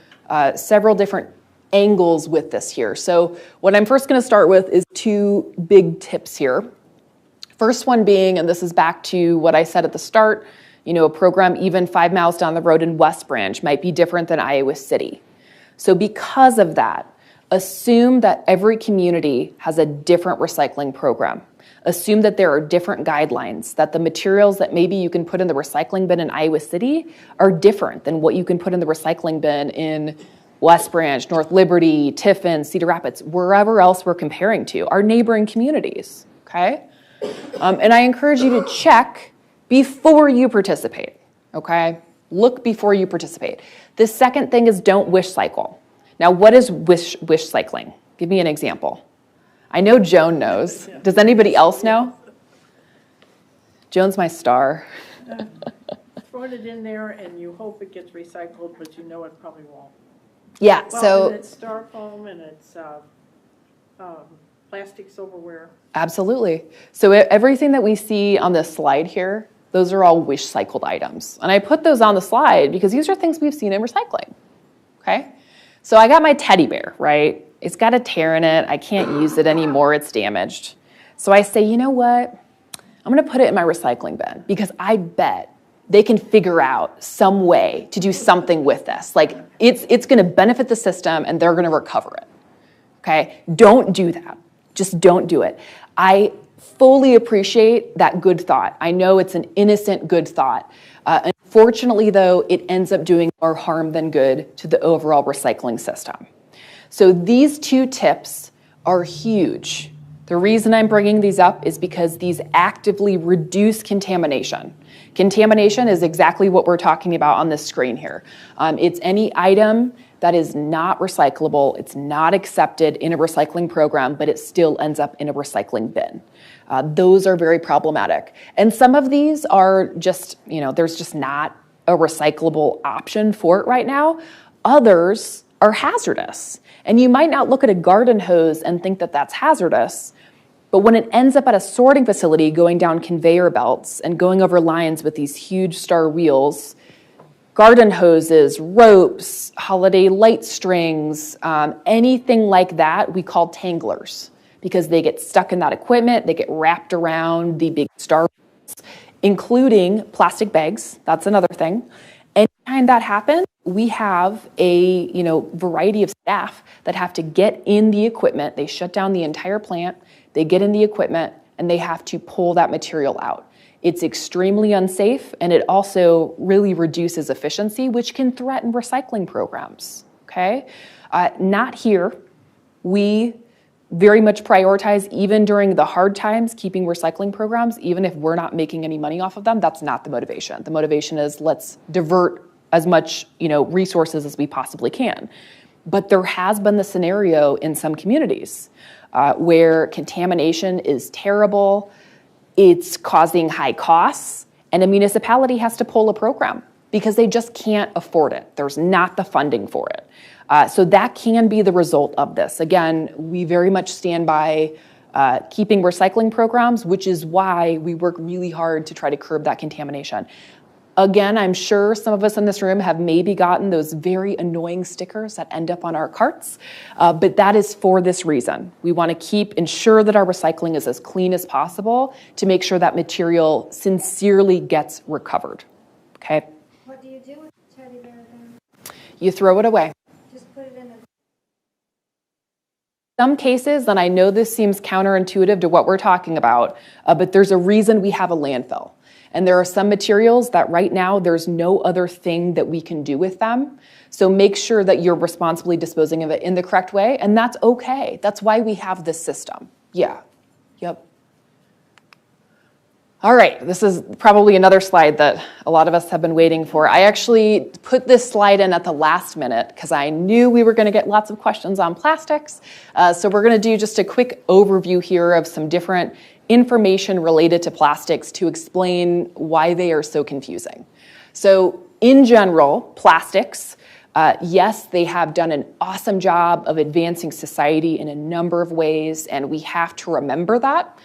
[SPEAKER 2] several different angles with this here. So what I'm first going to start with is 2 big tips here. First one being, and this is back to what I said at the start, a program even 5 miles down the road in West Branch might be different than Iowa City. So because of that, assume that every community has a different recycling program. Assume that there are different guidelines, that the materials that maybe you can put in the recycling bin in Iowa City are different than what you can put in the recycling bin in West Branch, North Liberty, Tiffin, Cedar Rapids, wherever else we're comparing to, our neighboring communities, okay? And I encourage you to check before you participate, okay? Look before you participate. The second thing is don't wish cycle. Now, what is wish cycling? Give me an example. I know Joan knows. Does anybody else know? Joan's my star.
[SPEAKER 4] Throw it in there and you hope it gets recycled, but you know it probably won't.
[SPEAKER 2] Yeah,
[SPEAKER 4] Well,
[SPEAKER 2] so...
[SPEAKER 4] and it's styrofoam and it's plastic silverware.
[SPEAKER 2] Absolutely. So everything that we see on this slide here, those are all wish cycled items. And I put those on the slide because these are things we've seen in recycling, okay? So I got my teddy bear, right? It's got a tear in it. I can't use it anymore. It's damaged. So I say, you know what? I'm going to put it in my recycling bin because I bet they can figure out some way to do something with this. Like, it's going to benefit the system and they're going to recover it, okay? Don't do that. Just don't do it. I fully appreciate that good thought. I know it's an innocent good thought. Unfortunately, though, it ends up doing more harm than good to the overall recycling system. So these two tips are huge. The reason I'm bringing these up is because these actively reduce contamination. Contamination is exactly what we're talking about on this screen here. It's any item that is not recyclable, it's not accepted in a recycling program, but it still ends up in a recycling bin. Those are very problematic. And some of these are just, there's just not a recyclable option for it right now. Others are hazardous. And you might not look at a garden hose and think that that's hazardous, but when it ends up at a sorting facility going down conveyor belts and going over lines with these huge star wheels, garden hoses, ropes, holiday light strings, anything like that, we call tanglers because they get stuck in that equipment, they get wrapped around the big star wheels, including plastic bags. That's another thing. Anytime that happens, we have a variety of staff that have to get in the equipment. They shut down the entire plant, they get in the equipment, and they have to pull that material out. It's extremely unsafe, and it also really reduces efficiency, which can threaten recycling programs, okay? Not here. We very much prioritize, even during the hard times, keeping recycling programs, even if we're not making any money off of them. That's not the motivation. The motivation is let's divert as much resources as we possibly can. But there has been the scenario in some communities where contamination is terrible, it's causing high costs, and a municipality has to pull a program because they just can't afford it. There's not the funding for it. So that can be the result of this. Again, we very much stand by keeping recycling programs, which is why we work really hard to try to curb that contamination. Again, I'm sure some of us in this room have maybe gotten those very annoying stickers that end up on our carts, but that is for this reason. We want to ensure that our recycling is as clean as possible to make sure that material sincerely gets recovered, okay?
[SPEAKER 5] What do you do with the teddy bear then?
[SPEAKER 2] You throw it away.
[SPEAKER 5] Just put it in a...
[SPEAKER 2] Some cases, and I know this seems counterintuitive to what we're talking about, but there's a reason we have a landfill. And there are some materials that right now there's no other thing that we can do with them. So make sure that you're responsibly disposing of it in the correct way, and that's okay. That's why we have this system. Yeah, yep. All right, this is probably another slide that a lot of us have been waiting for. I actually put this slide in at the last minute because I knew we were going to get lots of questions on plastics. So we're going to do just a quick overview here of some different information related to plastics to explain why they are so confusing. So in general, plastics, yes, they have done an awesome job of advancing society in a number of ways, and we have to remember that.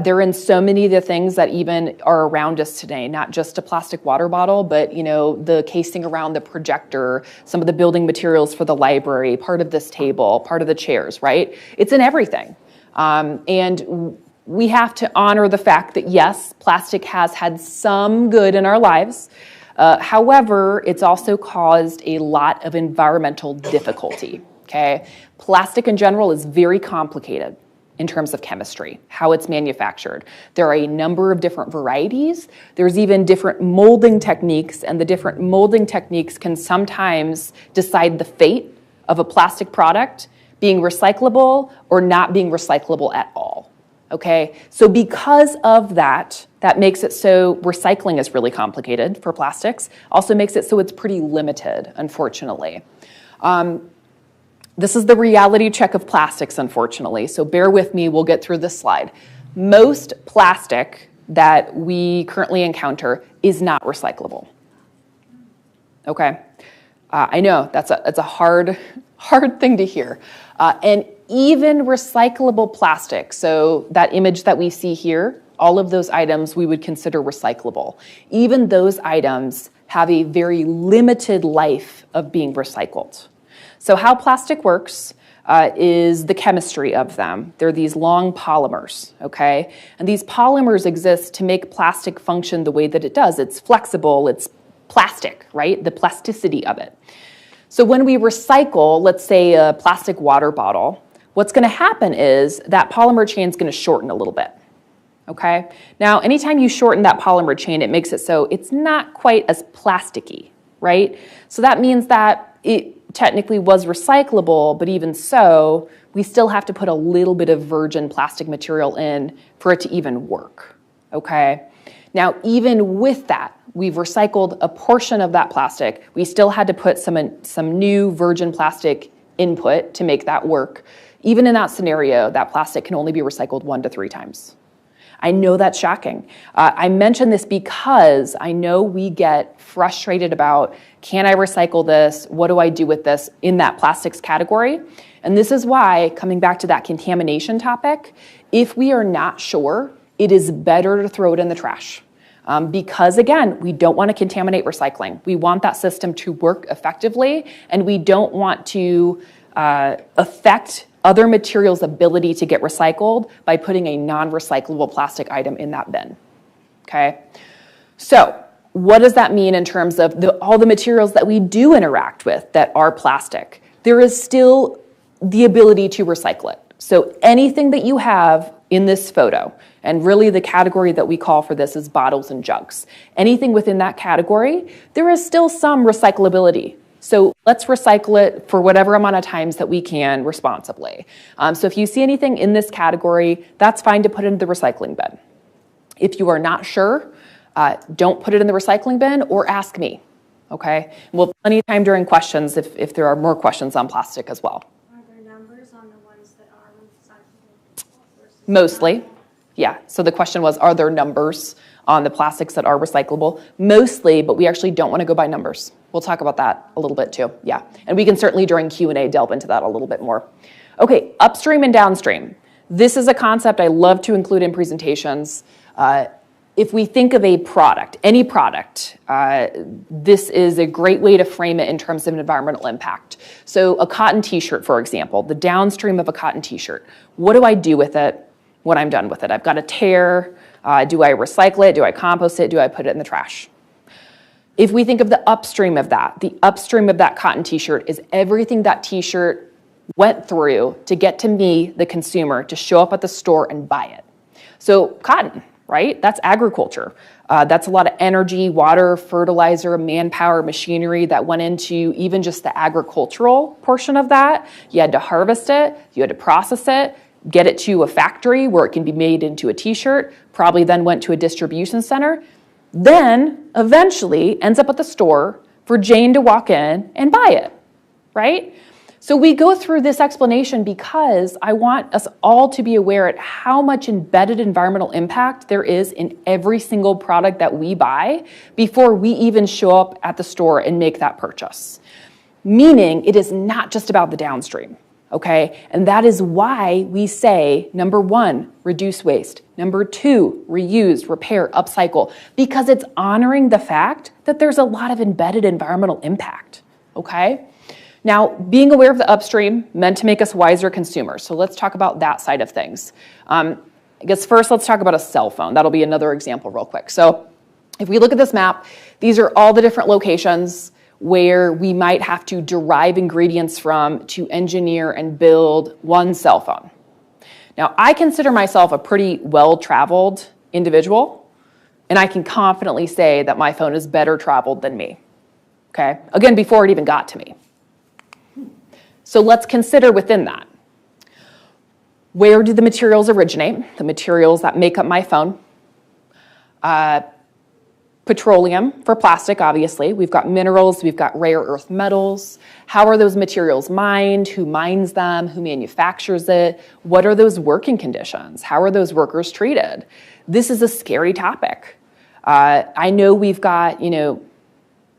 [SPEAKER 2] They're in so many of the things that even are around us today, not just a plastic water bottle, but the casing around the projector, some of the building materials for the library, part of this table, part of the chairs, right? It's in everything. And we have to honor the fact that, yes, plastic has had some good in our lives. However, it's also caused a lot of environmental difficulty, okay? Plastic in general is very complicated in terms of chemistry, how it's manufactured. There are a number of different varieties. There's even different molding techniques, and the different molding techniques can sometimes decide the fate of a plastic product being recyclable or not being recyclable at all. Okay, so because of that, that makes it so recycling is really complicated for plastics, also makes it so it's pretty limited, unfortunately. This is the reality check of plastics, unfortunately, so bear with me, we'll get through this slide. Most plastic that we currently encounter is not recyclable. Okay, I know that's a hard thing to hear. And even recyclable plastic, so that image that we see here, all of those items we would consider recyclable. Even those items have a very limited life of being recycled. So how plastic works is the chemistry of them. They're these long polymers, okay? And these polymers exist to make plastic function the way that it does. It's flexible, it's plastic, right? The plasticity of it. So when we recycle, let's say a plastic water bottle, what's gonna happen is that polymer chain is gonna shorten a little bit, okay? Now, anytime you shorten that polymer chain, it makes it so it's not quite as plasticky, right? So that means that it technically was recyclable, but even so, we still have to put a little bit of virgin plastic material in for it to even work, okay? Now, even with that, we've recycled a portion of that plastic. We still had to put some new virgin plastic input to make that work. Even in that scenario, that plastic can only be recycled 1 to 3 times. I know that's shocking. I mention this because I know we get frustrated about, can I recycle this? What do I do with this in that plastics category? And this is why, coming back to that contamination topic, if we are not sure, it is better to throw it in the trash. Because again, we don't want to contaminate recycling. We want that system to work effectively, and we don't want to affect other materials' ability to get recycled by putting a non-recyclable plastic item in that bin, okay? So what does that mean in terms of all the materials that we do interact with that are plastic? There is still the ability to recycle it. So anything that you have in this photo, and really the category that we call for this is bottles and jugs. Anything within that category, there is still some recyclability. So let's recycle it for whatever amount of times that we can responsibly. So if you see anything in this category, that's fine to put into the recycling bin. If you are not sure, don't put it in the recycling bin or ask me, okay? We'll have plenty of time during questions if there are more questions on plastic as well.
[SPEAKER 5] Are there numbers on the ones that are recyclable versus
[SPEAKER 2] Mostly, yeah. So the question was, are there numbers on the plastics that are recyclable? Mostly, but we actually don't want to go by numbers. We'll talk about that a little bit too, yeah. And we can certainly during Q&A delve into that a little bit more. Okay, upstream and downstream. This is a concept I love to include in presentations. If we think of a product, any product, this is a great way to frame it in terms of environmental impact. So a cotton t-shirt, for example, the downstream of a cotton t-shirt. What do I do with it when I'm done with it? I've got a tear. Do I recycle it? Do I compost it? Do I put it in the trash? If we think of the upstream of that, the upstream of that cotton t-shirt is everything that t-shirt went through to get to me, the consumer, to show up at the store and buy it. So cotton, right? That's agriculture. That's a lot of energy, water, fertilizer, manpower, machinery that went into even just the agricultural portion of that. You had to harvest it, you had to process it, get it to a factory where it can be made into a t-shirt, probably then went to a distribution center, then eventually ends up at the store for Jane to walk in and buy it, right? So we go through this explanation because I want us all to be aware at how much embedded environmental impact there is in every single product that we buy before we even show up at the store and make that purchase. Meaning it is not just about the downstream. Okay, and that is why we say, number 1, reduce waste. Number 2, reuse, repair, upcycle, because it's honoring the fact that there's a lot of embedded environmental impact, okay? Now, being aware of the upstream meant to make us wiser consumers, so let's talk about that side of things. I guess first let's talk about a cell phone. That'll be another example real quick. So if we look at this map, these are all the different locations where we might have to derive ingredients from to engineer and build one cell phone. Now, I consider myself a pretty well-traveled individual, and I can confidently say that my phone is better traveled than me, okay? Again, before it even got to me. So let's consider within that. Where do the materials originate? The materials that make up my phone. Petroleum for plastic, obviously. We've got minerals, we've got rare earth metals. How are those materials mined? Who mines them? Who manufactures it? What are those working conditions? How are those workers treated? This is a scary topic. I know we've got,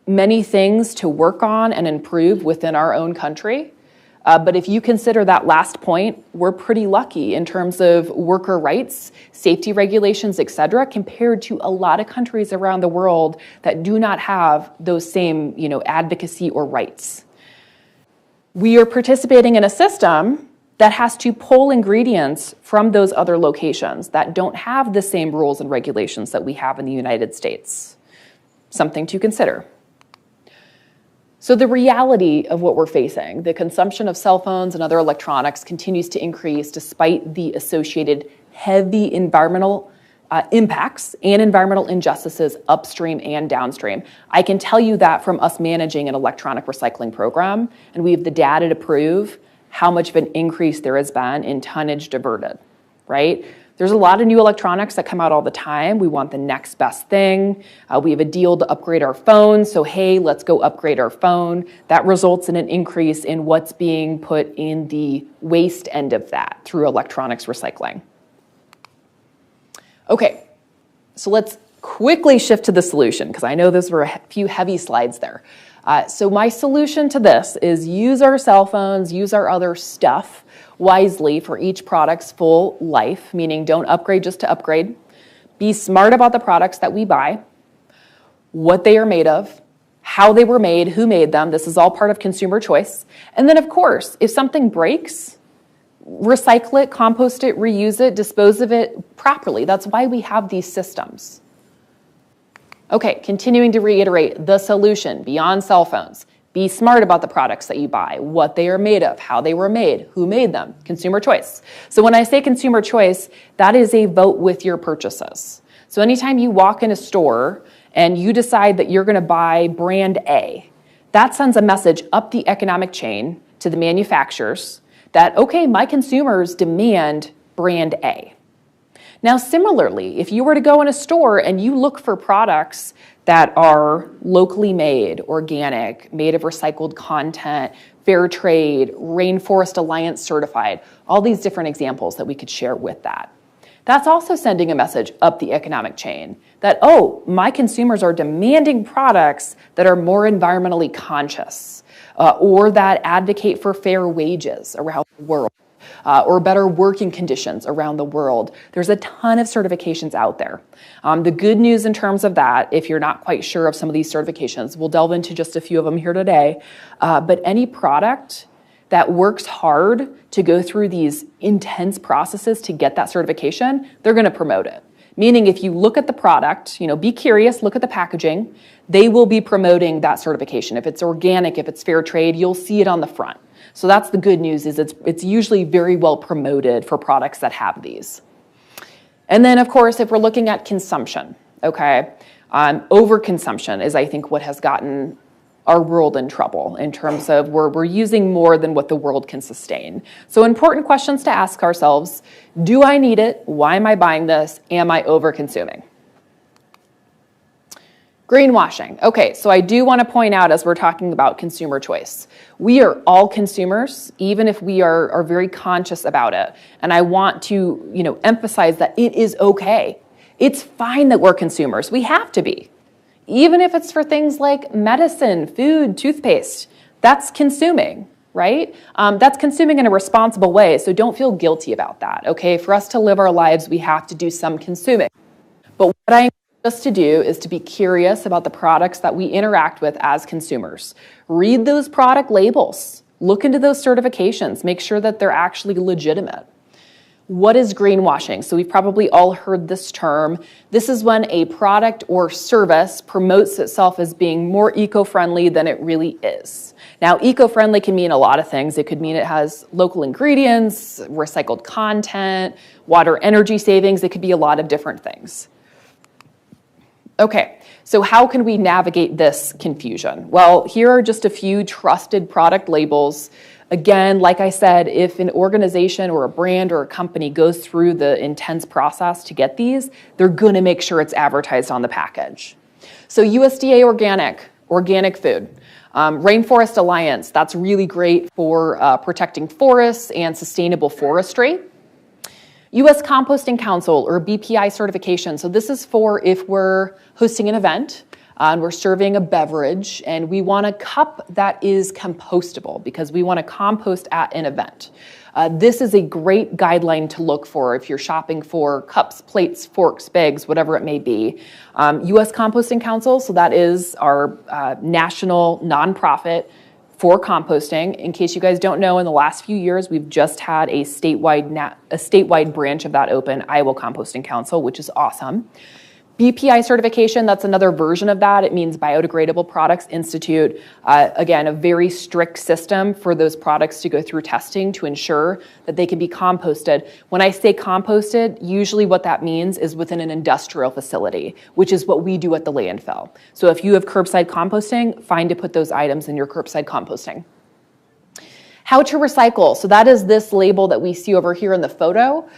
[SPEAKER 2] many things to work on and improve within our own country. But if you consider that last point, we're pretty lucky in terms of worker rights, safety regulations, et cetera, compared to a lot of countries around the world that do not have those same, advocacy or rights. We are participating in a system that has to pull ingredients from those other locations that don't have the same rules and regulations that we have in the United States. Something to consider. So the reality of what we're facing, the consumption of cell phones and other electronics continues to increase despite the associated heavy environmental impacts and environmental injustices upstream and downstream. I can tell you that from us managing an electronic recycling program, and we have the data to prove how much of an increase there has been in tonnage diverted, right? There's a lot of new electronics that come out all the time. We want the next best thing. We have a deal to upgrade our phone, so hey, let's go upgrade our phone. That results in an increase in what's being put in the waste end of that through electronics recycling. Okay, so let's quickly shift to the solution, because I know those were a few heavy slides there. So my solution to this is use our cell phones, use our other stuff wisely for each product's full life, meaning don't upgrade just to upgrade. Be smart about the products that we buy, what they are made of, how they were made, who made them. This is all part of consumer choice. And then, of course, if something breaks, recycle it, compost it, reuse it, dispose of it properly. That's why we have these systems. Okay, continuing to reiterate the solution beyond cell phones. Be smart about the products that you buy, what they are made of, how they were made, who made them, consumer choice. So when I say consumer choice, that is a vote with your purchases. So anytime you walk in a store and you decide that you're gonna buy brand A, that sends a message up the economic chain to the manufacturers that, okay, my consumers demand brand A. Now, similarly, if you were to go in a store and you look for products that are locally made, organic, made of recycled content, fair trade, Rainforest Alliance certified, all these different examples that we could share with that. That's also sending a message up the economic chain that, oh, my consumers are demanding products that are more environmentally conscious or that advocate for fair wages around the world. Or better working conditions around the world. There's a ton of certifications out there. The good news in terms of that, if you're not quite sure of some of these certifications, we'll delve into just a few of them here today, but any product that works hard to go through these intense processes to get that certification, they're gonna promote it. Meaning if you look at the product, be curious, look at the packaging, they will be promoting that certification. If it's organic, if it's fair trade, you'll see it on the front. So that's the good news, is it's usually very well promoted for products that have these. And then, of course, if we're looking at consumption, okay, overconsumption is, I think, what has gotten our world in trouble in terms of we're using more than what the world can sustain. So important questions to ask ourselves: do I need it? Why am I buying this? Am I over-consuming? Greenwashing. Okay, so I do want to point out, as we're talking about consumer choice, we are all consumers, even if we are very conscious about it. And I want to, emphasize that it is okay. It's fine that we're consumers. We have to be. Even if it's for things like medicine, food, toothpaste, that's consuming, right? That's consuming in a responsible way, so don't feel guilty about that, okay? For us to live our lives, we have to do some consuming. But what I encourage us to do is to be curious about the products that we interact with as consumers. Read those product labels, look into those certifications, make sure that they're actually legitimate. What is greenwashing? So we've probably all heard this term. This is when a product or service promotes itself as being more eco-friendly than it really is. Now, eco-friendly can mean a lot of things. It could mean it has local ingredients, recycled content, water energy savings. It could be a lot of different things. Okay, so how can we navigate this confusion? Well, here are just a few trusted product labels Again, like I said, if an organization or a brand or a company goes through the intense process to get these, they're going to make sure it's advertised on the package. So USDA organic food. Rainforest Alliance, that's really great for protecting forests and sustainable forestry. U.S. Composting Council, or BPI certification. So this is for if we're hosting an event and we're serving a beverage and we want a cup that is compostable because we want to compost at an event. This is a great guideline to look for if you're shopping for cups, plates, forks, bags, whatever it may be. U.S. Composting Council, so that is our national nonprofit for composting. In case you guys don't know, in the last few years, we've just had a statewide branch of that open, Iowa Composting Council, which is awesome. BPI certification, that's another version of that. It means Biodegradable Products Institute. Again, a very strict system for those products to go through testing to ensure that they can be composted. When I say composted, usually what that means is within an industrial facility, which is what we do at the landfill. So if you have curbside composting, fine to put those items in your curbside composting. How to recycle. So that is this label that we see over here in the photo.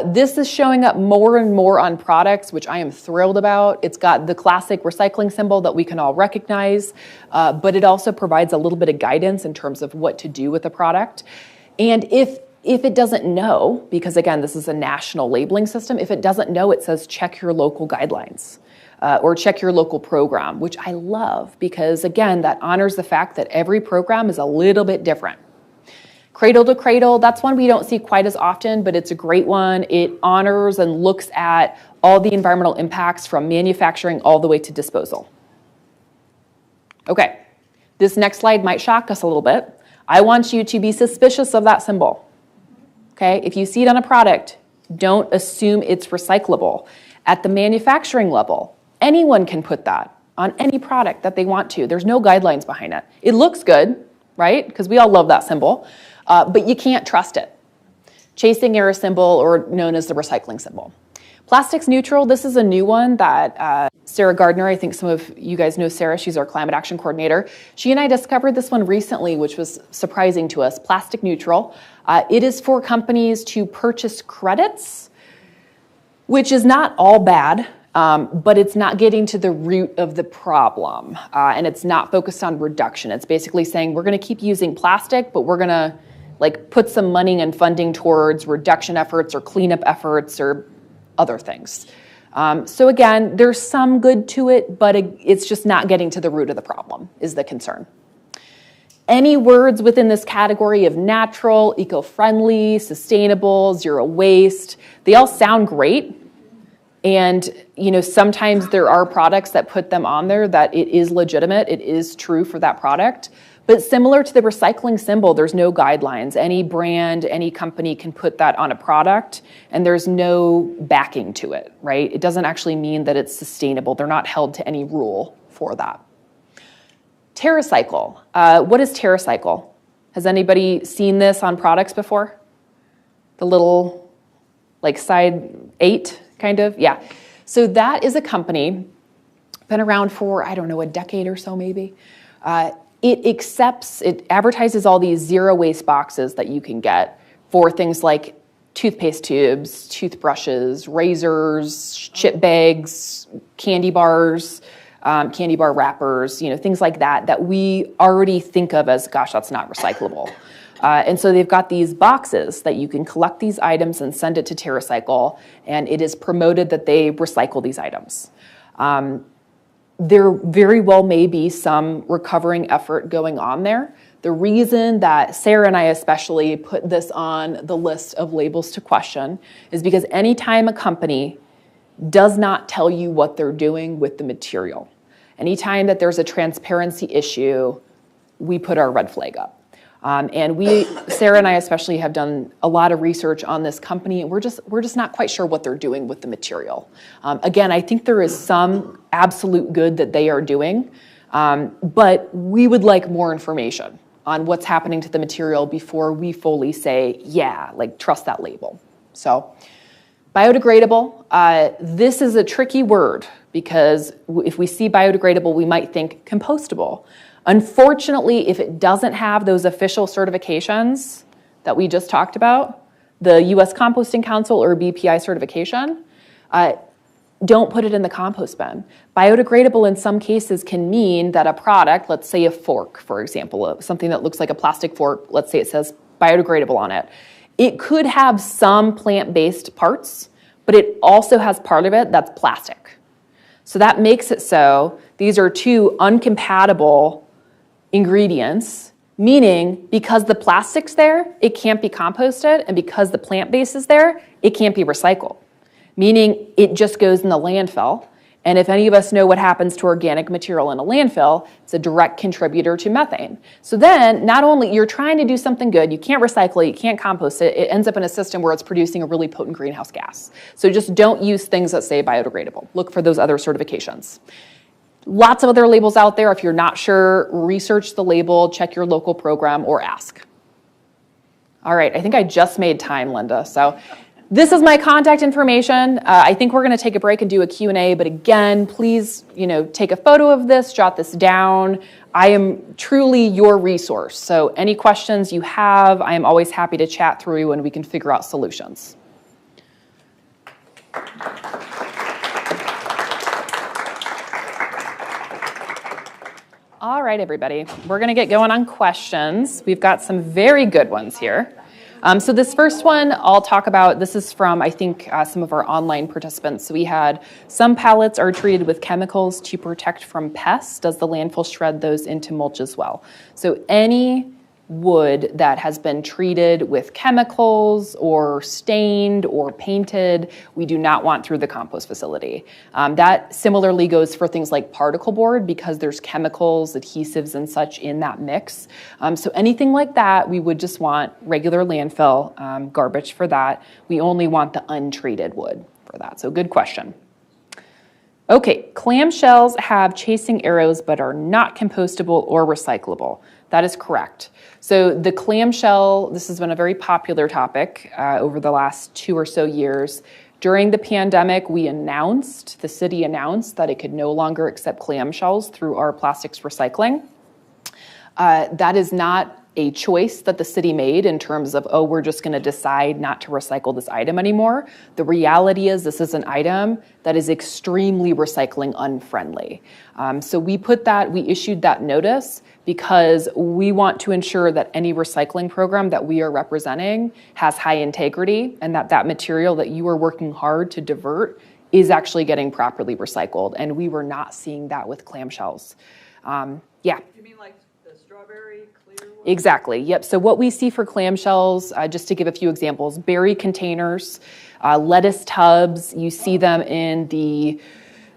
[SPEAKER 2] This is showing up more and more on products, which I am thrilled about. It's got the classic recycling symbol that we can all recognize, but it also provides a little bit of guidance in terms of what to do with the product. And if it doesn't know, because again, this is a national labeling system, if it doesn't know, it says check your local guidelines. Or check your local program, which I love because again, that honors the fact that every program is a little bit different. Cradle to Cradle, that's one we don't see quite as often, but it's a great one. It honors and looks at all the environmental impacts from manufacturing all the way to disposal. Okay, this next slide might shock us a little bit. I want you to be suspicious of that symbol. Okay, if you see it on a product, don't assume it's recyclable. At the manufacturing level, anyone can put that on any product that they want to. There's no guidelines behind it. It looks good, right? Because we all love that symbol. But you can't trust it. Chasing error symbol, or known as the recycling symbol. Plastics neutral, this is a new one that Sarah Gardner, I think some of you guys know Sarah, she's our climate action coordinator. She and I discovered this one recently, which was surprising to us, plastic neutral. It is for companies to purchase credits, which is not all bad, but it's not getting to the root of the problem. And it's not focused on reduction. It's basically saying we're gonna keep using plastic, but we're gonna put some money and funding towards reduction efforts or cleanup efforts or other things. So again, there's some good to it, but it's just not getting to the root of the problem is the concern. Any words within this category of natural, eco-friendly, sustainable, zero waste, they all sound great. And sometimes there are products that put them on there that it is legitimate, it is true for that product. But similar to the recycling symbol, there's no guidelines. Any brand, any company can put that on a product, and there's no backing to it, right? It doesn't actually mean that it's sustainable. They're not held to any rule for that. TerraCycle. What is TerraCycle? Has anybody seen this on products before? The little, side 8, kind of? Yeah. So that is a company, been around for, I don't know, a decade or so maybe. It advertises all these zero waste boxes that you can get for things like toothpaste tubes, toothbrushes, razors, chip bags, candy bars, candy bar wrappers, things like that we already think of as, gosh, that's not recyclable. And so they've got these boxes that you can collect these items and send it to TerraCycle, and it is promoted that they recycle these items. There very well may be some recovering effort going on there. The reason that Sarah and I especially put this on the list of labels to question is because anytime a company does not tell you what they're doing with the material, anytime that there's a transparency issue, we put our red flag up. And Sarah and I especially have done a lot of research on this company, and we're just not quite sure what they're doing with the material. Again, I think there is some absolute good that they are doing, but we would like more information on what's happening to the material before we fully say, yeah, trust that label. So, biodegradable, this is a tricky word because if we see biodegradable, we might think compostable. Unfortunately, if it doesn't have those official certifications that we just talked about, the US Composting Council or BPI certification, don't put it in the compost bin. Biodegradable in some cases can mean that a product, let's say a fork, for example, something that looks like a plastic fork, let's say it says biodegradable on it. It could have some plant-based parts, but it also has part of it that's plastic. So that makes it so these are two uncompatible ingredients, meaning because the plastic's there, it can't be composted, and because the plant base is there, it can't be recycled, meaning it just goes in the landfill. And if any of us know what happens to organic material in a landfill, it's a direct contributor to methane. So then, not only you're trying to do something good, you can't recycle it, you can't compost it, it ends up in a system where it's producing a really potent greenhouse gas. So just don't use things that say biodegradable. Look for those other certifications. Lots of other labels out there. If you're not sure, research the label, check your local program, or ask. All right, I think I just made time, Linda. So this is my contact information. I think we're going to take a break and do a Q&A, but again, please, take a photo of this, jot this down. I am truly your resource. So any questions you have, I am always happy to chat through and we can figure out solutions. All right, everybody, we're going to get going on questions. We've got some very good ones here. So this first one I'll talk about, this is from, I think, some of our online participants. So we had some pallets are treated with chemicals to protect from pests. Does the landfill shred those into mulch as well? So any wood that has been treated with chemicals or stained or painted, we do not want through the compost facility. That similarly goes for things like particle board because there's chemicals, adhesives, and such in that mix. So anything like that, we would just want regular landfill garbage for that. We only want the untreated wood for that. So good question. Okay, clamshells have chasing arrows but are not compostable or recyclable. That is correct. So the clamshell, this has been a very popular topic over the last 2 or so years. During the pandemic, the city announced that it could no longer accept clamshells through our plastics recycling. That is not a choice that the city made in terms of, we're just going to decide not to recycle this item anymore. The reality is this is an item that is extremely recycling unfriendly. So we issued that notice because we want to ensure that any recycling program that we are representing has high integrity and that material that you are working hard to divert is actually getting properly recycled. And we were not seeing that with clamshells. Yeah.
[SPEAKER 6] You mean like the strawberry clear one?
[SPEAKER 2] Exactly, yep. So what we see for clamshells, just to give a few examples, berry containers, lettuce tubs, you see them in the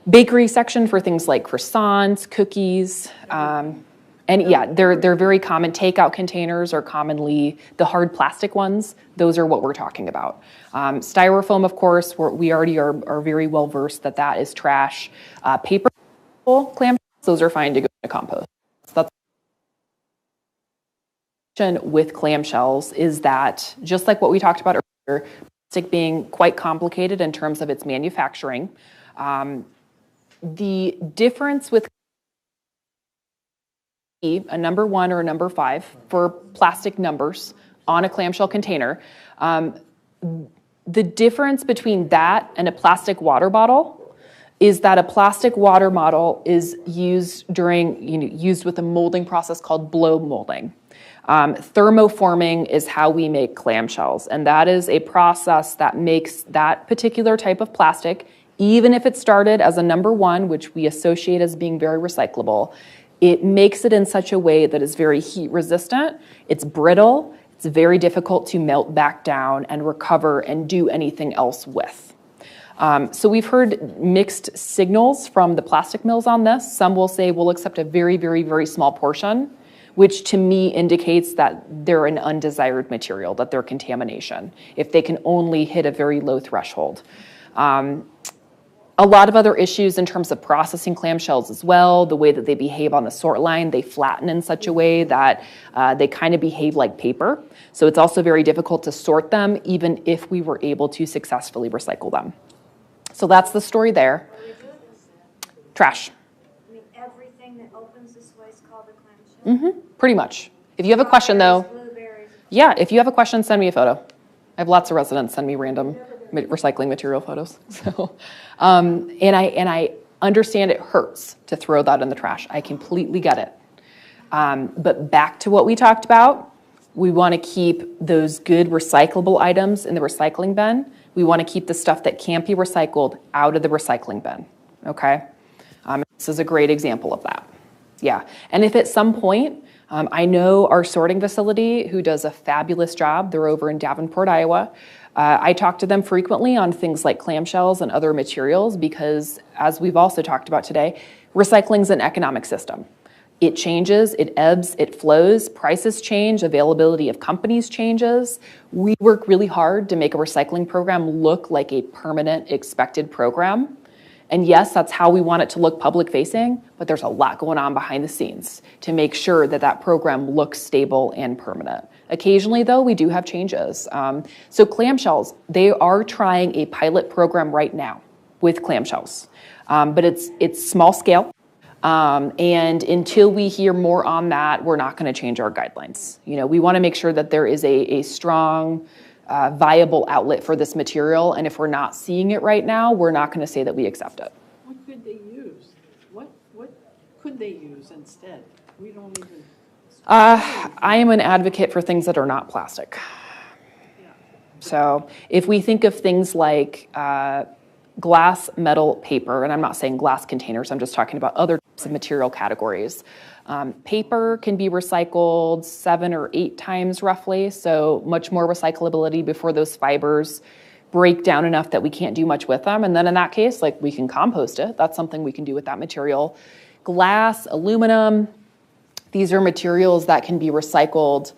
[SPEAKER 2] bakery section for things like croissants, cookies, and yeah, they're very common. Takeout containers are commonly the hard plastic ones. Those are what we're talking about. Styrofoam, of course, we already are very well versed that is trash. Paper clamshells, those are fine to go into compost. That's with clamshells is that just like what we talked about earlier, plastic being quite complicated in terms of its manufacturing. The difference with a number 1 or a number 5 for plastic numbers on a clamshell container. The difference between that and a plastic water bottle is that a plastic water bottle is used used with a molding process called blow molding. Thermoforming is how we make clamshells, and that is a process that makes that particular type of plastic, even if it started as a number 1, which we associate as being very recyclable, it makes it in such a way that is very heat resistant, it's brittle, it's very difficult to melt back down and recover and do anything else with. So we've heard mixed signals from the plastic mills on this. Some will say we'll accept a very, very, very small portion, which to me indicates that they're an undesired material, that they're contamination, if they can only hit a very low threshold. A lot of other issues in terms of processing clamshells as well, the way that they behave on the sort line, they flatten in such a way that they kind of behave like paper. So it's also very difficult to sort them, even if we were able to successfully recycle them. So that's the story there. Trash.
[SPEAKER 5] I mean, everything that opens this way is called a clamshell.
[SPEAKER 2] Pretty much. If you have a question though,
[SPEAKER 5] Blueberries.
[SPEAKER 2] yeah, if you have a question, send me a photo. I have lots of residents send me random recycling material photos. So, and I understand it hurts to throw that in the trash. I completely get it. But back to what we talked about, we want to keep those good recyclable items in the recycling bin. We want to keep the stuff that can't be recycled out of the recycling bin, okay? This is a great example of that. Yeah, and if at some point, I know our sorting facility, who does a fabulous job, they're over in Davenport, Iowa. I talk to them frequently on things like clamshells and other materials because, as we've also talked about today, recycling is an economic system. It changes, it ebbs, it flows, prices change, availability of companies changes. We work really hard to make a recycling program look like a permanent expected program. And yes, that's how we want it to look public facing, but there's a lot going on behind the scenes to make sure that that program looks stable and permanent. Occasionally though, we do have changes. So clamshells, they are trying a pilot program right now with clamshells, but it's small scale. And until we hear more on that, we're not going to change our guidelines. You know, we want to make sure that there is a strong, viable outlet for this material. And if we're not seeing it right now, we're not going to say that we accept it.
[SPEAKER 4] What could they use? What could they use instead? We don't even.
[SPEAKER 2] I am an advocate for things that are not plastic.
[SPEAKER 4] Yeah.
[SPEAKER 2] So if we think of things like glass, metal, paper, and I'm not saying glass containers, I'm just talking about other types of material categories. Paper can be recycled 7 or 8 times roughly, so much more recyclability before those fibers break down enough that we can't do much with them. And then in that case, like, we can compost it. That's something we can do with that material. Glass, aluminum, these are materials that can be recycled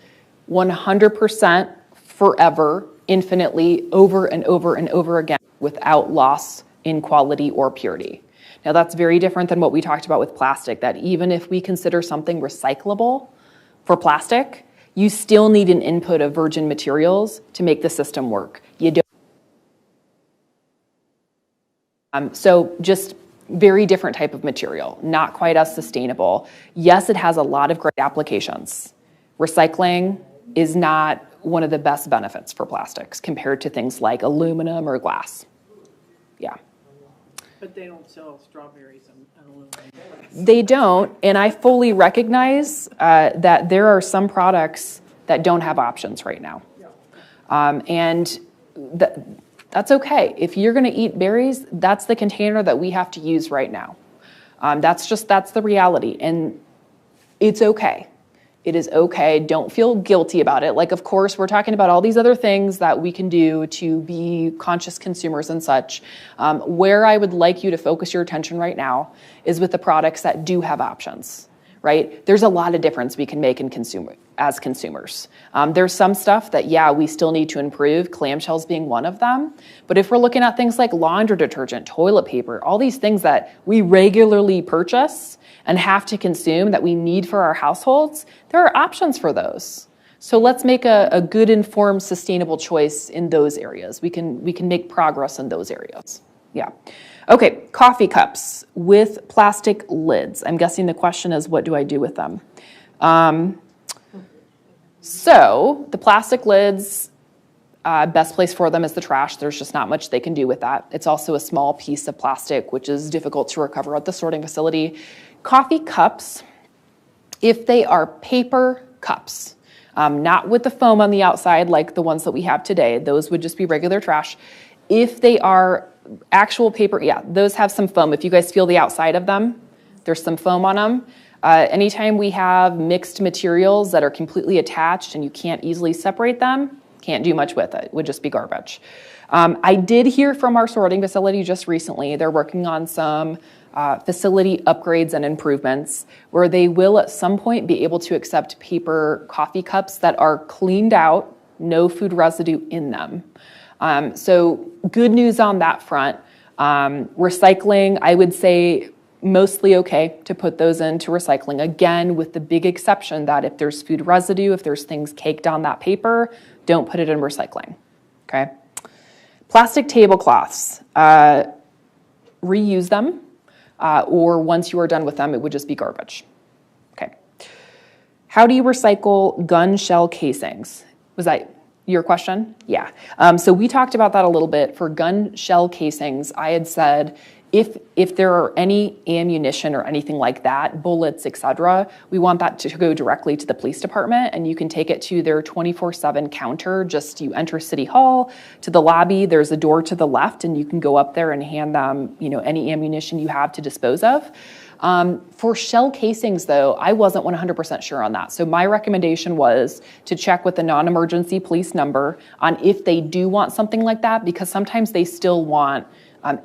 [SPEAKER 2] 100% forever, infinitely, over and over and over again, without loss in quality or purity. Now that's very different than what we talked about with plastic, that even if we consider something recyclable for plastic, you still need an input of virgin materials to make the system work. You don't. So just very different type of material, not quite as sustainable. Yes, it has a lot of great applications. Recycling is not one of the best benefits for plastics compared to things like aluminum or glass. Yeah.
[SPEAKER 4] But they don't sell strawberries and aluminum.
[SPEAKER 2] They don't, and I fully recognize that there are some products that don't have options right now. And that's okay. If you're gonna eat berries, that's the container that we have to use right now. That's the reality, and it's okay. It is okay. Don't feel guilty about it. Like, of course, we're talking about all these other things that we can do to be conscious consumers and such. Where I would like you to focus your attention right now is with the products that do have options, right? There's a lot of difference we can make as consumers. There's some stuff that, yeah, we still need to improve, clamshells being one of them. But if we're looking at things like laundry detergent, toilet paper, all these things that we regularly purchase and have to consume that we need for our households, there are options for those. So let's make a good, informed, sustainable choice in those areas. We can make progress in those areas. Yeah. Okay, coffee cups with plastic lids. I'm guessing the question is, what do I do with them? So the plastic lids, best place for them is the trash. There's just not much they can do with that. It's also a small piece of plastic, which is difficult to recover at the sorting facility. Coffee cups, if they are paper cups, not with the foam on the outside like the ones that we have today, those would just be regular trash. If they are actual paper, yeah, those have some foam. If you guys feel the outside of them, there's some foam on them. Anytime we have mixed materials that are completely attached and you can't easily separate them, can't do much with it. It would just be garbage. I did hear from our sorting facility just recently, they're working on some facility upgrades and improvements where they will at some point be able to accept paper coffee cups that are cleaned out, no food residue in them. So good news on that front. Recycling, I would say mostly okay to put those into recycling. Again, with the big exception that if there's food residue, if there's things caked on that paper, don't put it in recycling, okay? Plastic tablecloths, reuse them, or once you are done with them, it would just be garbage, okay? How do you recycle gun shell casings? Was that your question? Yeah. So we talked about that a little bit. For gun shell casings, I had said if there are any ammunition or anything like that, bullets, etc., we want that to go directly to the police department, and you can take it to their 24/7 counter. Just you enter City Hall to the lobby. There's a door to the left, and you can go up there and hand them, any ammunition you have to dispose of. For shell casings, though, I wasn't 100% sure on that. So my recommendation was to check with the non-emergency police number on if they do want something like that, because sometimes they still want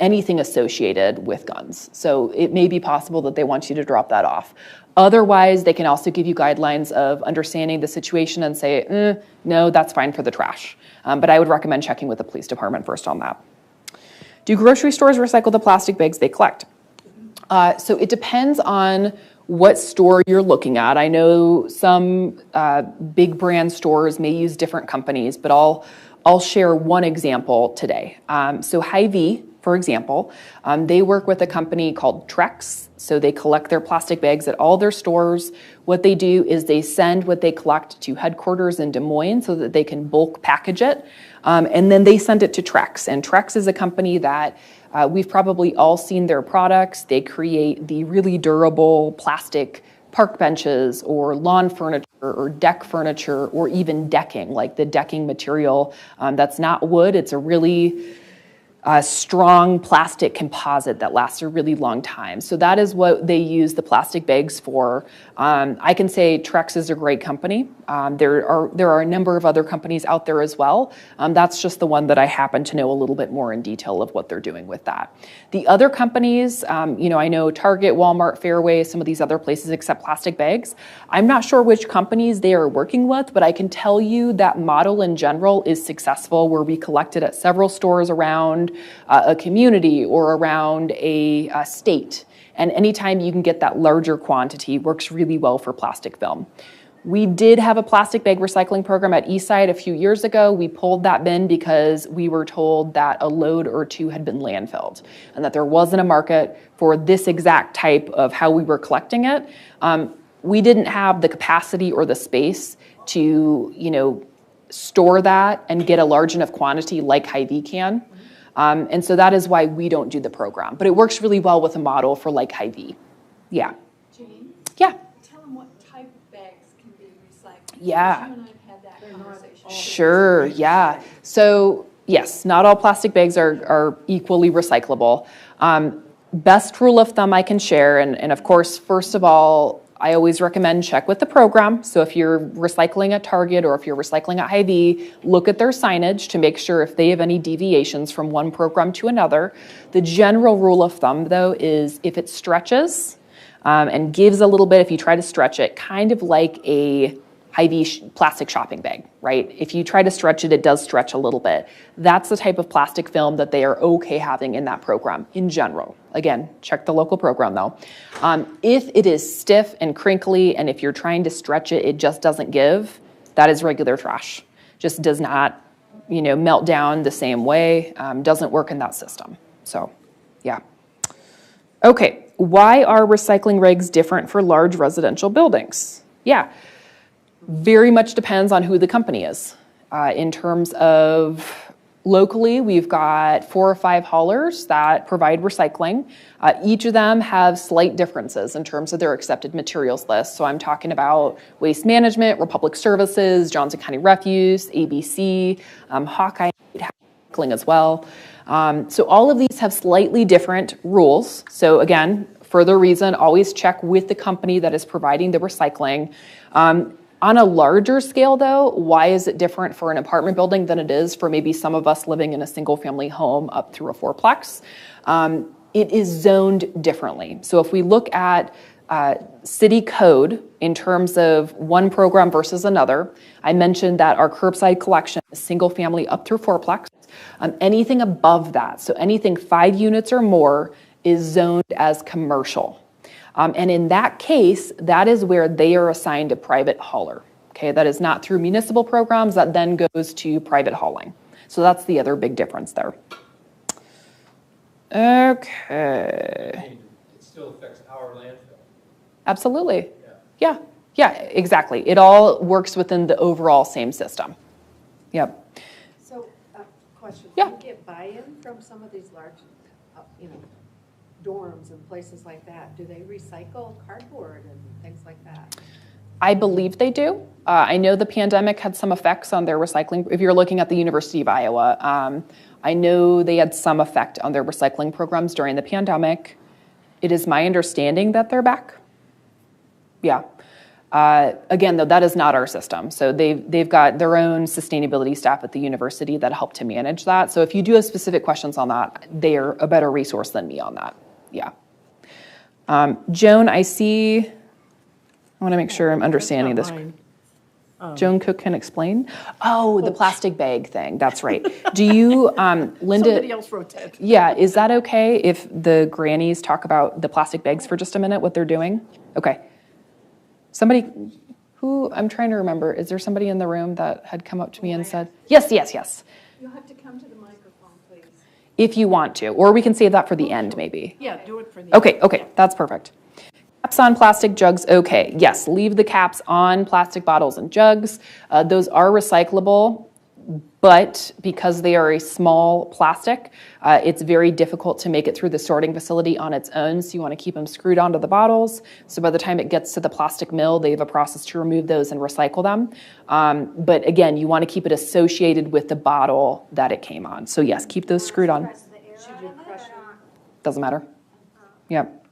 [SPEAKER 2] anything associated with guns. So it may be possible that they want you to drop that off. Otherwise, they can also give you guidelines of understanding the situation and say, no, that's fine for the trash. But I would recommend checking with the police department first on that. Do grocery stores recycle the plastic bags they collect? So it depends on what store you're looking at. I know some big brand stores may use different companies, but I'll share one example today. So Hy-Vee, for example, they work with a company called Trex. So they collect their plastic bags at all their stores. What they do is they send what they collect to headquarters in Des Moines so that they can bulk package it. And then they send it to Trex. And Trex is a company that we've probably all seen their products. They create the really durable plastic park benches or lawn furniture or deck furniture or even decking, like the decking material that's not wood. It's a really strong plastic composite that lasts a really long time. So that is what they use the plastic bags for. I can say Trex is a great company. There are a number of other companies out there as well. That's just the one that I happen to know a little bit more in detail of what they're doing with that. The other companies, I know Target, Walmart, Fairway, some of these other places accept plastic bags. I'm not sure which companies they are working with, but I can tell you that model in general is successful, where we collect it at several stores around a community or around a state. And anytime you can get that larger quantity, works really well for plastic film. We did have a plastic bag recycling program at Eastside a few years ago. We pulled that bin because we were told that a load or two had been landfilled and that there wasn't a market for this exact type of how we were collecting it. We didn't have the capacity or the space to, store that and get a large enough quantity like Hy-Vee can. And so that is why we don't do the program. But it works really well with a model for like Hy-Vee. Yeah.
[SPEAKER 1] Jane,
[SPEAKER 2] Yeah.
[SPEAKER 1] tell them what type of bags can be recycled.
[SPEAKER 2] Yeah.
[SPEAKER 1] You and I have had that conversation.
[SPEAKER 2] Sure, yeah. So yes, not all plastic bags are equally recyclable. Best rule of thumb I can share, and of course, first of all, I always recommend check with the program. So if you're recycling at Target or if you're recycling at Hy-Vee, look at their signage to make sure if they have any deviations from one program to another. The general rule of thumb, though, is if it stretches and gives a little bit, if you try to stretch it, kind of like a Hy-Vee plastic shopping bag, right? If you try to stretch it, it does stretch a little bit. That's the type of plastic film that they are okay having in that program in general. Again, check the local program though. If it is stiff and crinkly and if you're trying to stretch it, it just doesn't give, that is regular trash. Just does not, melt down the same way, doesn't work in that system. So, yeah. Okay, why are recycling regs different for large residential buildings? Yeah. Very much depends on who the company is. In terms of locally, we've got 4 or 5 haulers that provide recycling. Each of them have slight differences in terms of their accepted materials list. So I'm talking about Waste Management, Republic Services, Johnson County Refuse, ABC, Hawkeye Recycling as well. So all of these have slightly different rules. So again, further reason, always check with the company that is providing the recycling. On a larger scale, though, why is it different for an apartment building than it is for maybe some of us living in a single-family home up through a fourplex? It is zoned differently. So if we look at city code in terms of one program versus another, I mentioned that our curbside collection is single-family up through fourplex. Anything above that, so anything 5 units or more, is zoned as commercial. And in that case, that is where they are assigned a private hauler. Okay, that is not through municipal programs, that then goes to private hauling. So that's the other big difference there. Okay.
[SPEAKER 7] It still affects our landfill.
[SPEAKER 2] Absolutely. Yeah. Yeah, exactly. It all works within the overall same system. Yep.
[SPEAKER 7] So, question.
[SPEAKER 2] Yeah.
[SPEAKER 7] Do you get buy-in from some of these large, dorms and places like that? Do they recycle cardboard and things like that?
[SPEAKER 2] I believe they do. I know the pandemic had some effects on their recycling. If you're looking at the University of Iowa, I know they had some effect on their recycling programs during the pandemic. It is my understanding that they're back. Yeah. Again, though, that is not our system. So they've got their own sustainability staff at the university that help to manage that. So if you do have specific questions on that, they are a better resource than me on that. Yeah. Joan, I see, I want to make sure I'm understanding this. Joan Cook can explain. Oh, the plastic bag thing. That's right. Do you, Linda?
[SPEAKER 4] Somebody else wrote that.
[SPEAKER 2] Yeah, is that okay if the grannies talk about the plastic bags for just a minute, what they're doing? Okay. Somebody, who, I'm trying to remember, is there somebody in the room that had come up to me and said, yes.
[SPEAKER 1] You'll have to come to the microphone, please.
[SPEAKER 2] If you want to, or we can save that for the end, maybe.
[SPEAKER 4] Yeah, do it for the.
[SPEAKER 2] Okay, that's perfect. Caps on plastic jugs, okay. Yes, leave the caps on plastic bottles and jugs. Those are recyclable, but because they are a small plastic, it's very difficult to make it through the sorting facility on its own, so you want to keep them screwed onto the bottles. So by the time it gets to the plastic mill, they have a process to remove those and recycle them. But again, you want to keep it associated with the bottle that it came on. So yes, keep those screwed on. Doesn't matter. Yep.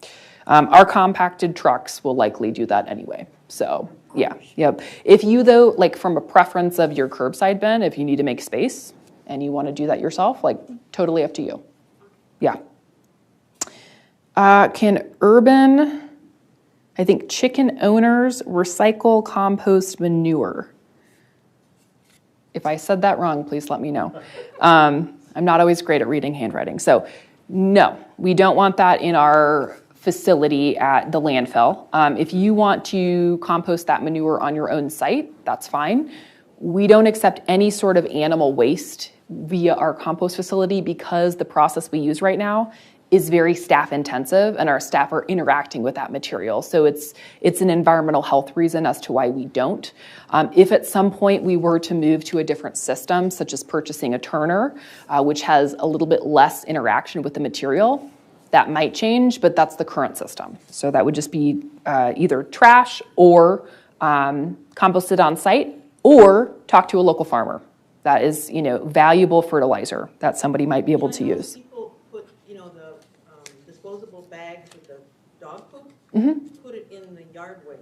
[SPEAKER 2] Our compacted trucks will likely do that anyway. So yeah, yep. If you though, like from a preference of your curbside bin, if you need to make space and you want to do that yourself, like totally up to you. Yeah. Can urban, I think chicken owners recycle compost manure? If I said that wrong, please let me know. I'm not always great at reading handwriting. So no, we don't want that in our facility at the landfill. If you want to compost that manure on your own site, that's fine. We don't accept any sort of animal waste via our compost facility because the process we use right now is very staff intensive and our staff are interacting with that material. So it's an environmental health reason as to why we don't. If at some point we were to move to a different system, such as purchasing a turner, which has a little bit less interaction with the material, that might change, but that's the current system. So that would just be either trash or composted on site, or talk to a local farmer. That is, valuable fertilizer that somebody might be able to use.
[SPEAKER 8] People put, the disposable bags with the dog poop, put it in the yard waste.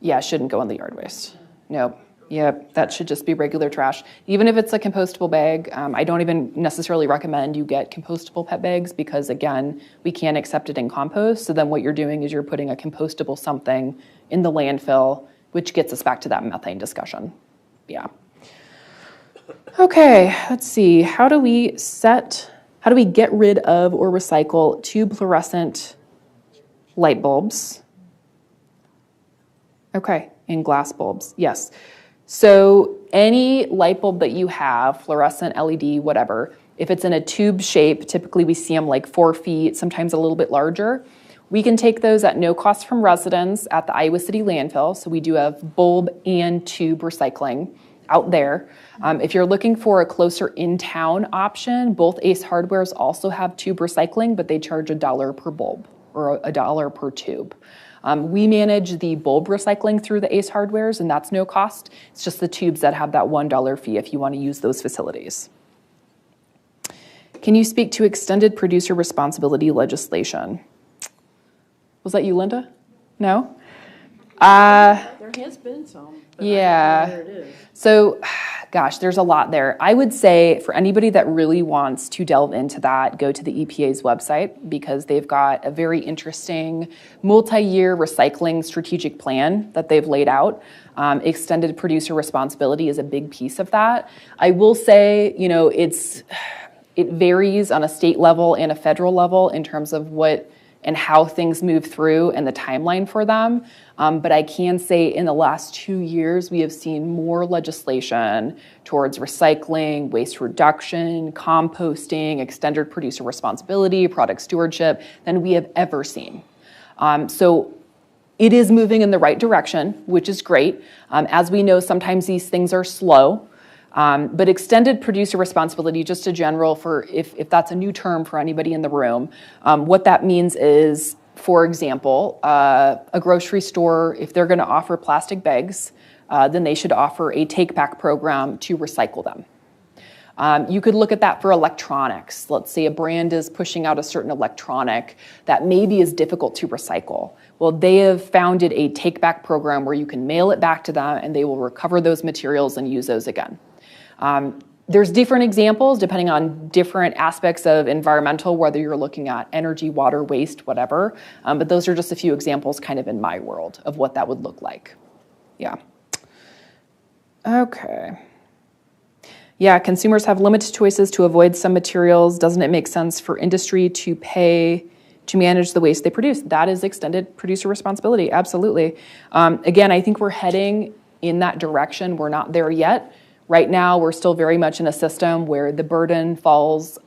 [SPEAKER 2] Yeah, it shouldn't go in the yard waste. Nope. Yep, that should just be regular trash. Even if it's a compostable bag, I don't even necessarily recommend you get compostable pet bags because, again, we can't accept it in compost. So then what you're doing is you're putting a compostable something in the landfill, which gets us back to that methane discussion. Yeah. Okay, let's see. How do we get rid of or recycle tube fluorescent light bulbs? Okay, in glass bulbs, yes. So any light bulb that you have, fluorescent, LED, whatever, if it's in a tube shape, typically we see them like 4 feet, sometimes a little bit larger. We can take those at no cost from residents at the Iowa City Landfill. So we do have bulb and tube recycling out there. If you're looking for a closer in-town option, both Ace Hardwares also have tube recycling, but they charge $1 per bulb or $1 per tube. We manage the bulb recycling through the Ace Hardwares, and that's no cost. It's just the tubes that have that $1 fee if you want to use those facilities. Can you speak to extended producer responsibility legislation? Was that you, Linda? No?
[SPEAKER 4] There has been some. But
[SPEAKER 2] Yeah.
[SPEAKER 4] I don't know where it is.
[SPEAKER 2] So, gosh, there's a lot there. I would say for anybody that really wants to delve into that, go to the EPA's website because they've got a very interesting multi-year recycling strategic plan that they've laid out. Extended producer responsibility is a big piece of that. I will say, it varies on a state level and a federal level in terms of what and how things move through and the timeline for them. But I can say in the last 2 years, we have seen more legislation towards recycling, waste reduction, composting, extended producer responsibility, product stewardship than we have ever seen. So it is moving in the right direction, which is great. As we know, sometimes these things are slow. But extended producer responsibility, just a general for if that's a new term for anybody in the room, what that means is, for example, a grocery store, if they're going to offer plastic bags, then they should offer a take-back program to recycle them. You could look at that for electronics. Let's say a brand is pushing out a certain electronic that maybe is difficult to recycle. Well, they have founded a take-back program where you can mail it back to them and they will recover those materials and use those again. There's different examples depending on different aspects of environmental, whether you're looking at energy, water, waste, whatever. But those are just a few examples kind of in my world of what that would look like. Yeah. Okay. Yeah, consumers have limited choices to avoid some materials. Doesn't it make sense for industry to pay to manage the waste they produce? That is extended producer responsibility, absolutely. Again, I think we're heading in that direction. We're not there yet. Right now, we're still very much in a system where the burden falls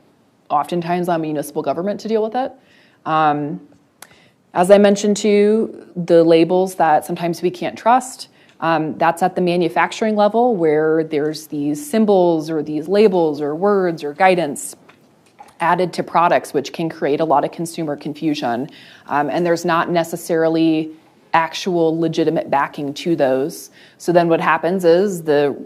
[SPEAKER 2] oftentimes on municipal government to deal with it. As I mentioned too, the labels that sometimes we can't trust, that's at the manufacturing level where there's these symbols or these labels or words or guidance added to products, which can create a lot of consumer confusion. And there's not necessarily actual legitimate backing to those. So then what happens is the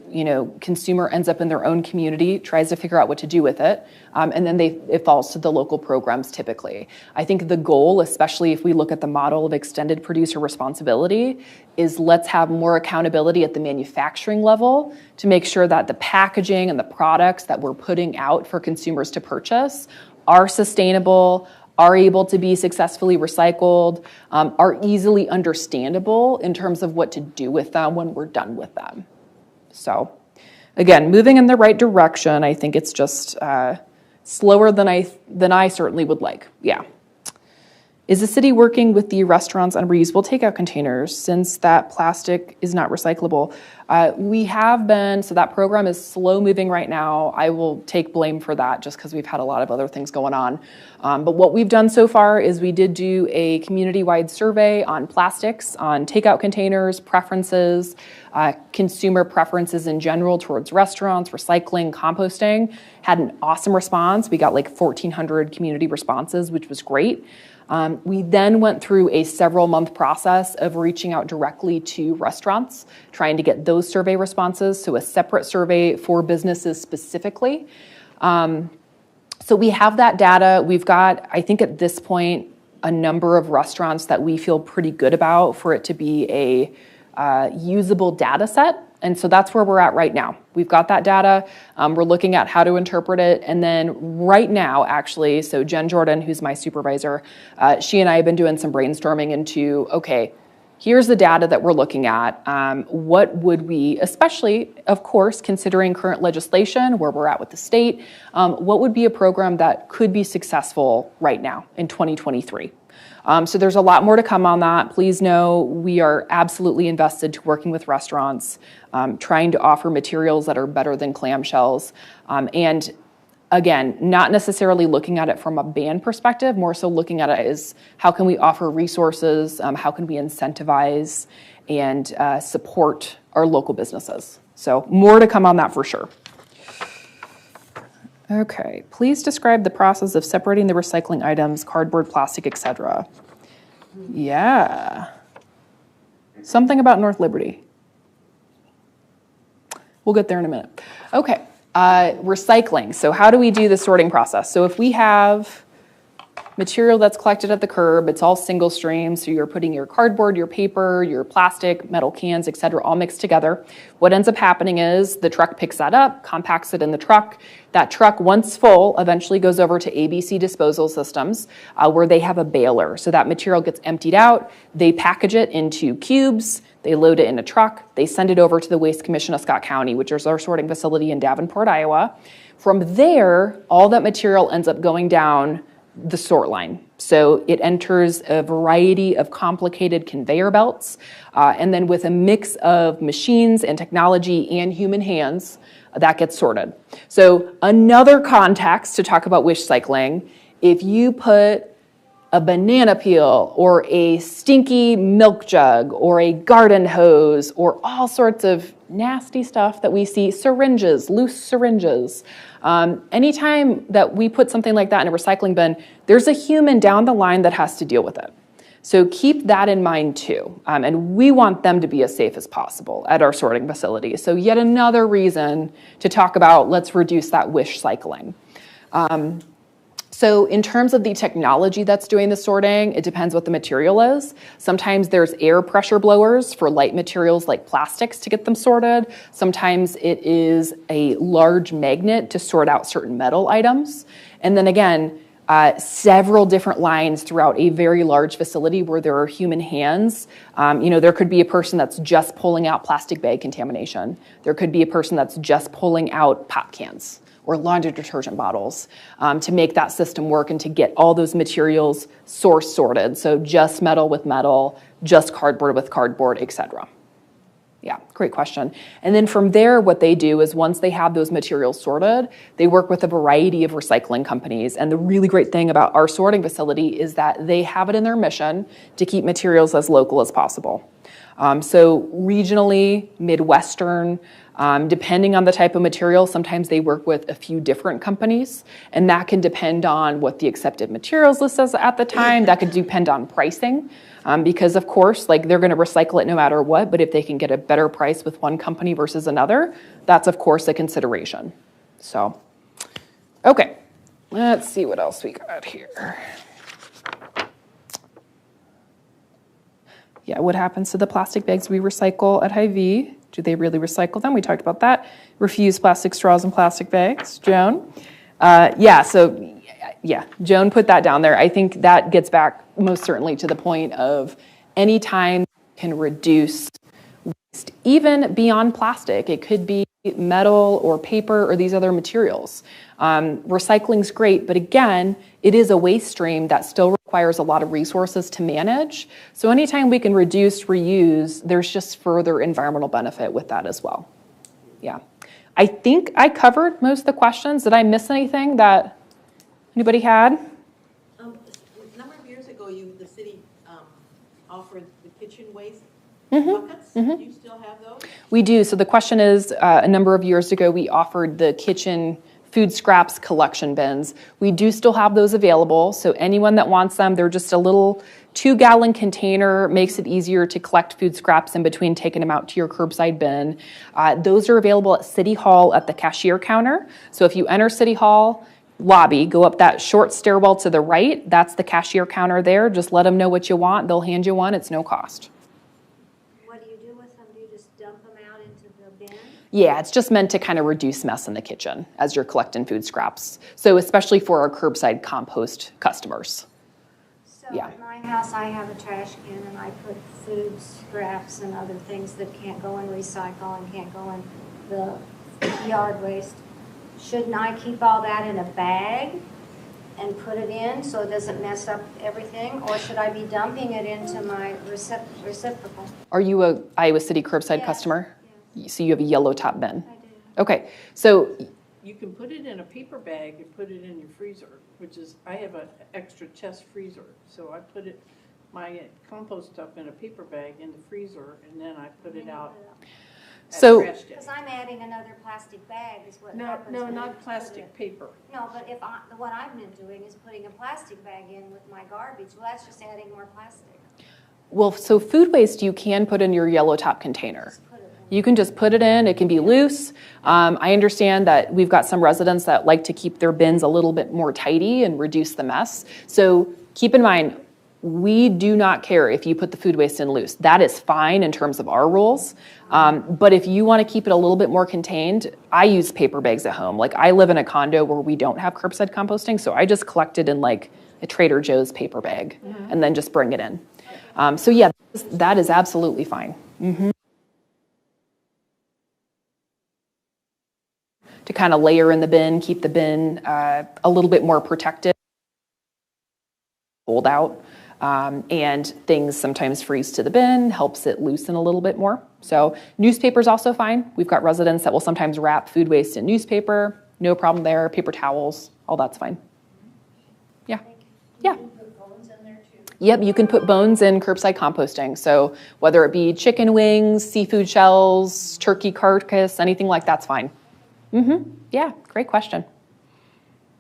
[SPEAKER 2] consumer ends up in their own community, tries to figure out what to do with it, and then it falls to the local programs typically. I think the goal, especially if we look at the model of extended producer responsibility, is let's have more accountability at the manufacturing level to make sure that the packaging and the products that we're putting out for consumers to purchase are sustainable, are able to be successfully recycled, are easily understandable in terms of what to do with them when we're done with them. So again, moving in the right direction. I think it's just slower than I certainly would like. Yeah. Is the city working with the restaurants on reusable takeout containers since that plastic is not recyclable? We have been, so that program is slow moving right now. I will take blame for that just because we've had a lot of other things going on. But what we've done so far is we did do a community-wide survey on plastics, on takeout containers, preferences, consumer preferences in general towards restaurants, recycling, composting. Had an awesome response. We got like 1,400 community responses, which was great. We then went through a several-month process of reaching out directly to restaurants, trying to get those survey responses, so a separate survey for businesses specifically. So we have that data. We've got, I think at this point, a number of restaurants that we feel pretty good about for it to be a usable data set. And so that's where we're at right now. We've got that data. We're looking at how to interpret it. And then right now, actually, so Jen Jordan, who's my supervisor, she and I have been doing some brainstorming into, okay, here's the data that we're looking at. What would we, especially, of course, considering current legislation, where we're at with the state, what would be a program that could be successful right now in 2023? So there's a lot more to come on that. Please know we are absolutely invested to working with restaurants, trying to offer materials that are better than clamshells. And again, not necessarily looking at it from a ban perspective, more so looking at it as how can we offer resources, how can we incentivize and support our local businesses. So more to come on that for sure. Okay, please describe the process of separating the recycling items, cardboard, plastic, etc. Yeah. Something about North Liberty. We'll get there in a minute. Okay, recycling. So how do we do the sorting process? So if we have material that's collected at the curb, it's all single stream, so you're putting your cardboard, your paper, your plastic, metal cans, etc., all mixed together. What ends up happening is the truck picks that up, compacts it in the truck. That truck, once full, eventually goes over to ABC Disposal Systems, where they have a baler. So that material gets emptied out, they package it into cubes, they load it in a truck, they send it over to the Waste Commission of Scott County, which is our sorting facility in Davenport, Iowa. From there, all that material ends up going down the sort line. So it enters a variety of complicated conveyor belts, and then with a mix of machines and technology and human hands, that gets sorted. So another context to talk about wish cycling, if you put a banana peel or a stinky milk jug or a garden hose or all sorts of nasty stuff that we see, syringes, loose syringes. Anytime that we put something like that in a recycling bin, there's a human down the line that has to deal with it. So keep that in mind too. And we want them to be as safe as possible at our sorting facility. So yet another reason to talk about let's reduce that wish cycling. So in terms of the technology that's doing the sorting, it depends what the material is. Sometimes there's air pressure blowers for light materials like plastics to get them sorted. Sometimes it is a large magnet to sort out certain metal items. And then again, several different lines throughout a very large facility where there are human hands. There could be a person that's just pulling out plastic bag contamination. There could be a person that's just pulling out pop cans or laundry detergent bottles to make that system work and to get all those materials sorted. So just metal with metal, just cardboard with cardboard, etc. Yeah, great question. And then from there, what they do is once they have those materials sorted, they work with a variety of recycling companies. And the really great thing about our sorting facility is that they have it in their mission to keep materials as local as possible. So regionally, Midwestern, depending on the type of material, sometimes they work with a few different companies, and that can depend on what the accepted materials list is at the time. That could depend on pricing, because of course, like they're going to recycle it no matter what, but if they can get a better price with one company versus another, that's of course a consideration. So, okay, let's see what else we got here. Yeah, what happens to the plastic bags we recycle at Hy-Vee? Do they really recycle them? We talked about that. Refuse plastic straws and plastic bags. Joan? Joan put that down there. I think that gets back most certainly to the point of any time you can reduce waste, even beyond plastic. It could be metal or paper or these other materials. Recycling's great, but again, it is a waste stream that still requires a lot of resources to manage. So anytime we can reduce, reuse, there's just further environmental benefit with that as well. Yeah. I think I covered most of the questions. Did I miss anything that anybody had?
[SPEAKER 8] A number of years ago, the city offered the kitchen waste buckets. Do you still have those?
[SPEAKER 2] We do. So the question is, a number of years ago, we offered the kitchen food scraps collection bins. We do still have those available. So anyone that wants them, they're just a little 2-gallon container, makes it easier to collect food scraps in between taking them out to your curbside bin. Those are available at City Hall at the cashier counter. So if you enter City Hall lobby, go up that short stairwell to the right, that's the cashier counter there. Just let them know what you want. They'll hand you one. It's no cost.
[SPEAKER 5] What do you do with them? Do you just dump them out into the bin?
[SPEAKER 2] Yeah, it's just meant to kind of reduce mess in the kitchen as you're collecting food scraps. So especially for our curbside compost customers.
[SPEAKER 5] So
[SPEAKER 2] Yeah.
[SPEAKER 5] at my house, I have a trash can and I put food scraps and other things that can't go in recycle and can't go in the yard waste. Shouldn't I keep all that in a bag and put it in so it doesn't mess up everything? Or should I be dumping it into my receptacle?
[SPEAKER 2] Are you a Iowa City curbside
[SPEAKER 5] Yes,
[SPEAKER 2] customer?
[SPEAKER 5] yes.
[SPEAKER 2] So you have a yellow top bin?
[SPEAKER 5] I do.
[SPEAKER 2] Okay, so
[SPEAKER 4] You can put it in a paper bag and put it in your freezer, which is, I have an extra chest freezer. So I put my compost stuff in a paper bag in the freezer, and then I put it out at
[SPEAKER 2] So-
[SPEAKER 4] trash day.
[SPEAKER 5] Because I'm adding another plastic bag is what
[SPEAKER 4] No,
[SPEAKER 5] happens.
[SPEAKER 4] no,
[SPEAKER 5] when you
[SPEAKER 4] not
[SPEAKER 5] put
[SPEAKER 4] plastic,
[SPEAKER 5] it-
[SPEAKER 4] paper.
[SPEAKER 5] No, but what I've been doing is putting a plastic bag in with my garbage. Well, that's just adding more plastic.
[SPEAKER 2] well, so food waste you can put in your yellow top container.
[SPEAKER 5] Just put it in.
[SPEAKER 2] You can just put it in, it can be loose. I understand that we've got some residents that like to keep their bins a little bit more tidy and reduce the mess. So keep in mind, we do not care if you put the food waste in loose. That is fine in terms of our rules. But if you want to keep it a little bit more contained, I use paper bags at home. Like I live in a condo where we don't have curbside composting, so I just collect it in like a Trader Joe's paper bag and then just bring it in. So yeah, that is absolutely fine. To kind of layer in the bin, keep the bin a little bit more protected, hold out, and things sometimes freeze to the bin, helps it loosen a little bit more. So newspaper's also fine. We've got residents that will sometimes wrap food waste in newspaper, no problem there, paper towels, all that's fine. Yeah. Yeah. Yep, you can put bones in curbside composting. So whether it be chicken wings, seafood shells, turkey carcass, anything like that's fine. Yeah, great question.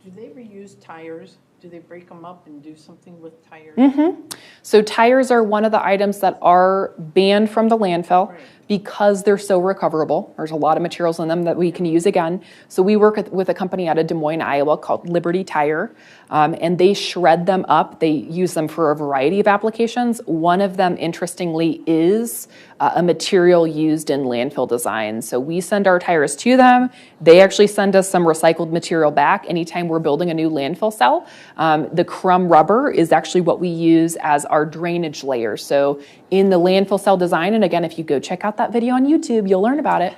[SPEAKER 4] Do they reuse tires? Do they break them up and do something with tires?
[SPEAKER 2] So tires are one of the items that are banned from the landfill because they're so recoverable. There's a lot of materials in them that we can use again. So we work with a company out of Des Moines, Iowa called Liberty Tire, and they shred them up. They use them for a variety of applications. One of them, interestingly, is a material used in landfill design. So we send our tires to them. They actually send us some recycled material back anytime we're building a new landfill cell. The crumb rubber is actually what we use as our drainage layer. So in the landfill cell design, and again, if you go check out that video on YouTube, you'll learn about it.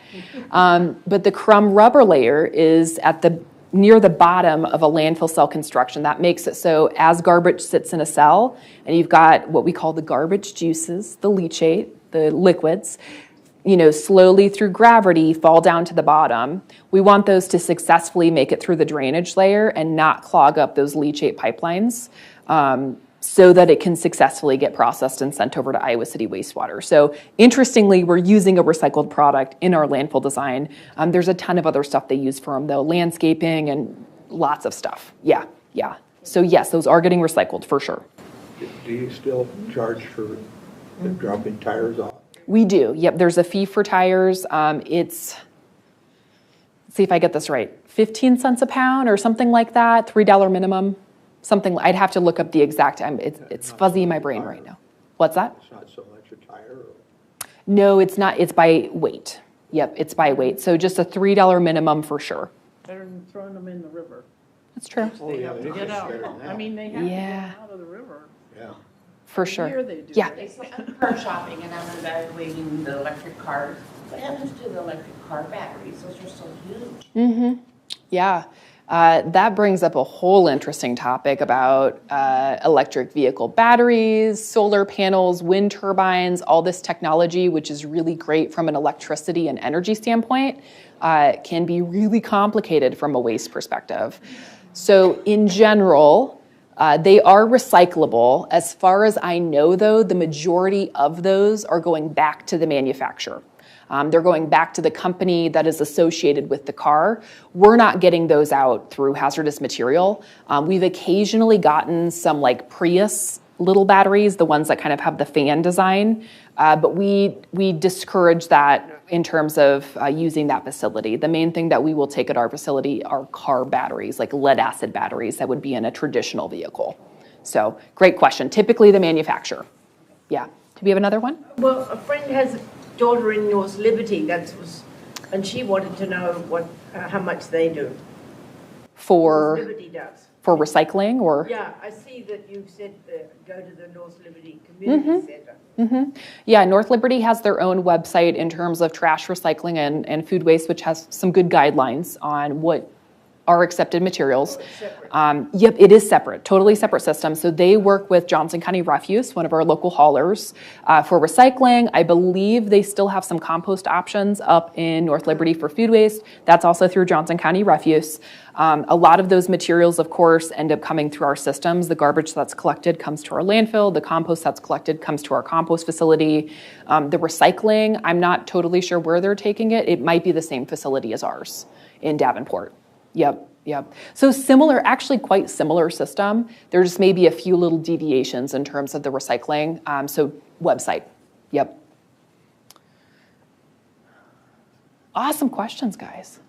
[SPEAKER 2] But the crumb rubber layer is near the bottom of a landfill cell construction. That makes it so as garbage sits in a cell, and you've got what we call the garbage juices, the leachate, the liquids, slowly through gravity fall down to the bottom. We want those to successfully make it through the drainage layer and not clog up those leachate pipelines, so that it can successfully get processed and sent over to Iowa City wastewater. So interestingly, we're using a recycled product in our landfill design. There's a ton of other stuff they use for them though, landscaping and lots of stuff. Yeah. So yes, those are getting recycled for sure.
[SPEAKER 9] Do you still charge for dropping tires off?
[SPEAKER 2] We do. Yep, there's a fee for tires. It's, let's see if I get this right, 15 cents a pound or something like that, $3 minimum. Something, I'd have to look up the exact, it's fuzzy in my brain right now. What's that?
[SPEAKER 9] It's not so much a tire?
[SPEAKER 2] No, it's not, it's by weight. Yep, it's by weight. So just a $3 minimum for sure.
[SPEAKER 4] Better than throwing them in the river.
[SPEAKER 2] That's true.
[SPEAKER 9] Oh, yeah,
[SPEAKER 4] To
[SPEAKER 9] it
[SPEAKER 4] get
[SPEAKER 9] is
[SPEAKER 4] out.
[SPEAKER 9] better than that.
[SPEAKER 4] I mean, they have to
[SPEAKER 2] Yeah.
[SPEAKER 4] get out of the river.
[SPEAKER 9] Yeah.
[SPEAKER 2] For sure.
[SPEAKER 4] Here they do.
[SPEAKER 2] Yeah.
[SPEAKER 4] right?
[SPEAKER 10] I'm car shopping and I'm evaluating the electric cars. What happens to the electric car batteries? Those are so huge.
[SPEAKER 2] Yeah. That brings up a whole interesting topic about electric vehicle batteries, solar panels, wind turbines, all this technology, which is really great from an electricity and energy standpoint, can be really complicated from a waste perspective. So in general, they are recyclable. As far as I know, though, the majority of those are going back to the manufacturer. They're going back to the company that is associated with the car. We're not getting those out through hazardous material. We've occasionally gotten some like Prius little batteries, the ones that kind of have the fan design, but we discourage that in terms of using that facility. The main thing that we will take at our facility are car batteries, like lead acid batteries that would be in a traditional vehicle. So great question. Typically the manufacturer. Yeah. Do we have another one?
[SPEAKER 10] Well, a friend has a daughter in North Liberty and she wanted to know how much they do.
[SPEAKER 2] For
[SPEAKER 10] Liberty does.
[SPEAKER 2] For recycling or?
[SPEAKER 10] Yeah, I see that you said go to the North Liberty Community Center.
[SPEAKER 2] Yeah, North Liberty has their own website in terms of trash recycling and food waste, which has some good guidelines on what are accepted materials. Yep, it is separate, totally separate system. So they work with Johnson County Refuse, one of our local haulers, for recycling. I believe they still have some compost options up in North Liberty for food waste. That's also through Johnson County Refuse. A lot of those materials, of course, end up coming through our systems. The garbage that's collected comes to our landfill. The compost that's collected comes to our compost facility. The recycling, I'm not totally sure where they're taking it. It might be the same facility as ours in Davenport. Yep. So similar, actually quite similar system. There's maybe a few little deviations in terms of the recycling. So website. Yep. Awesome questions, guys.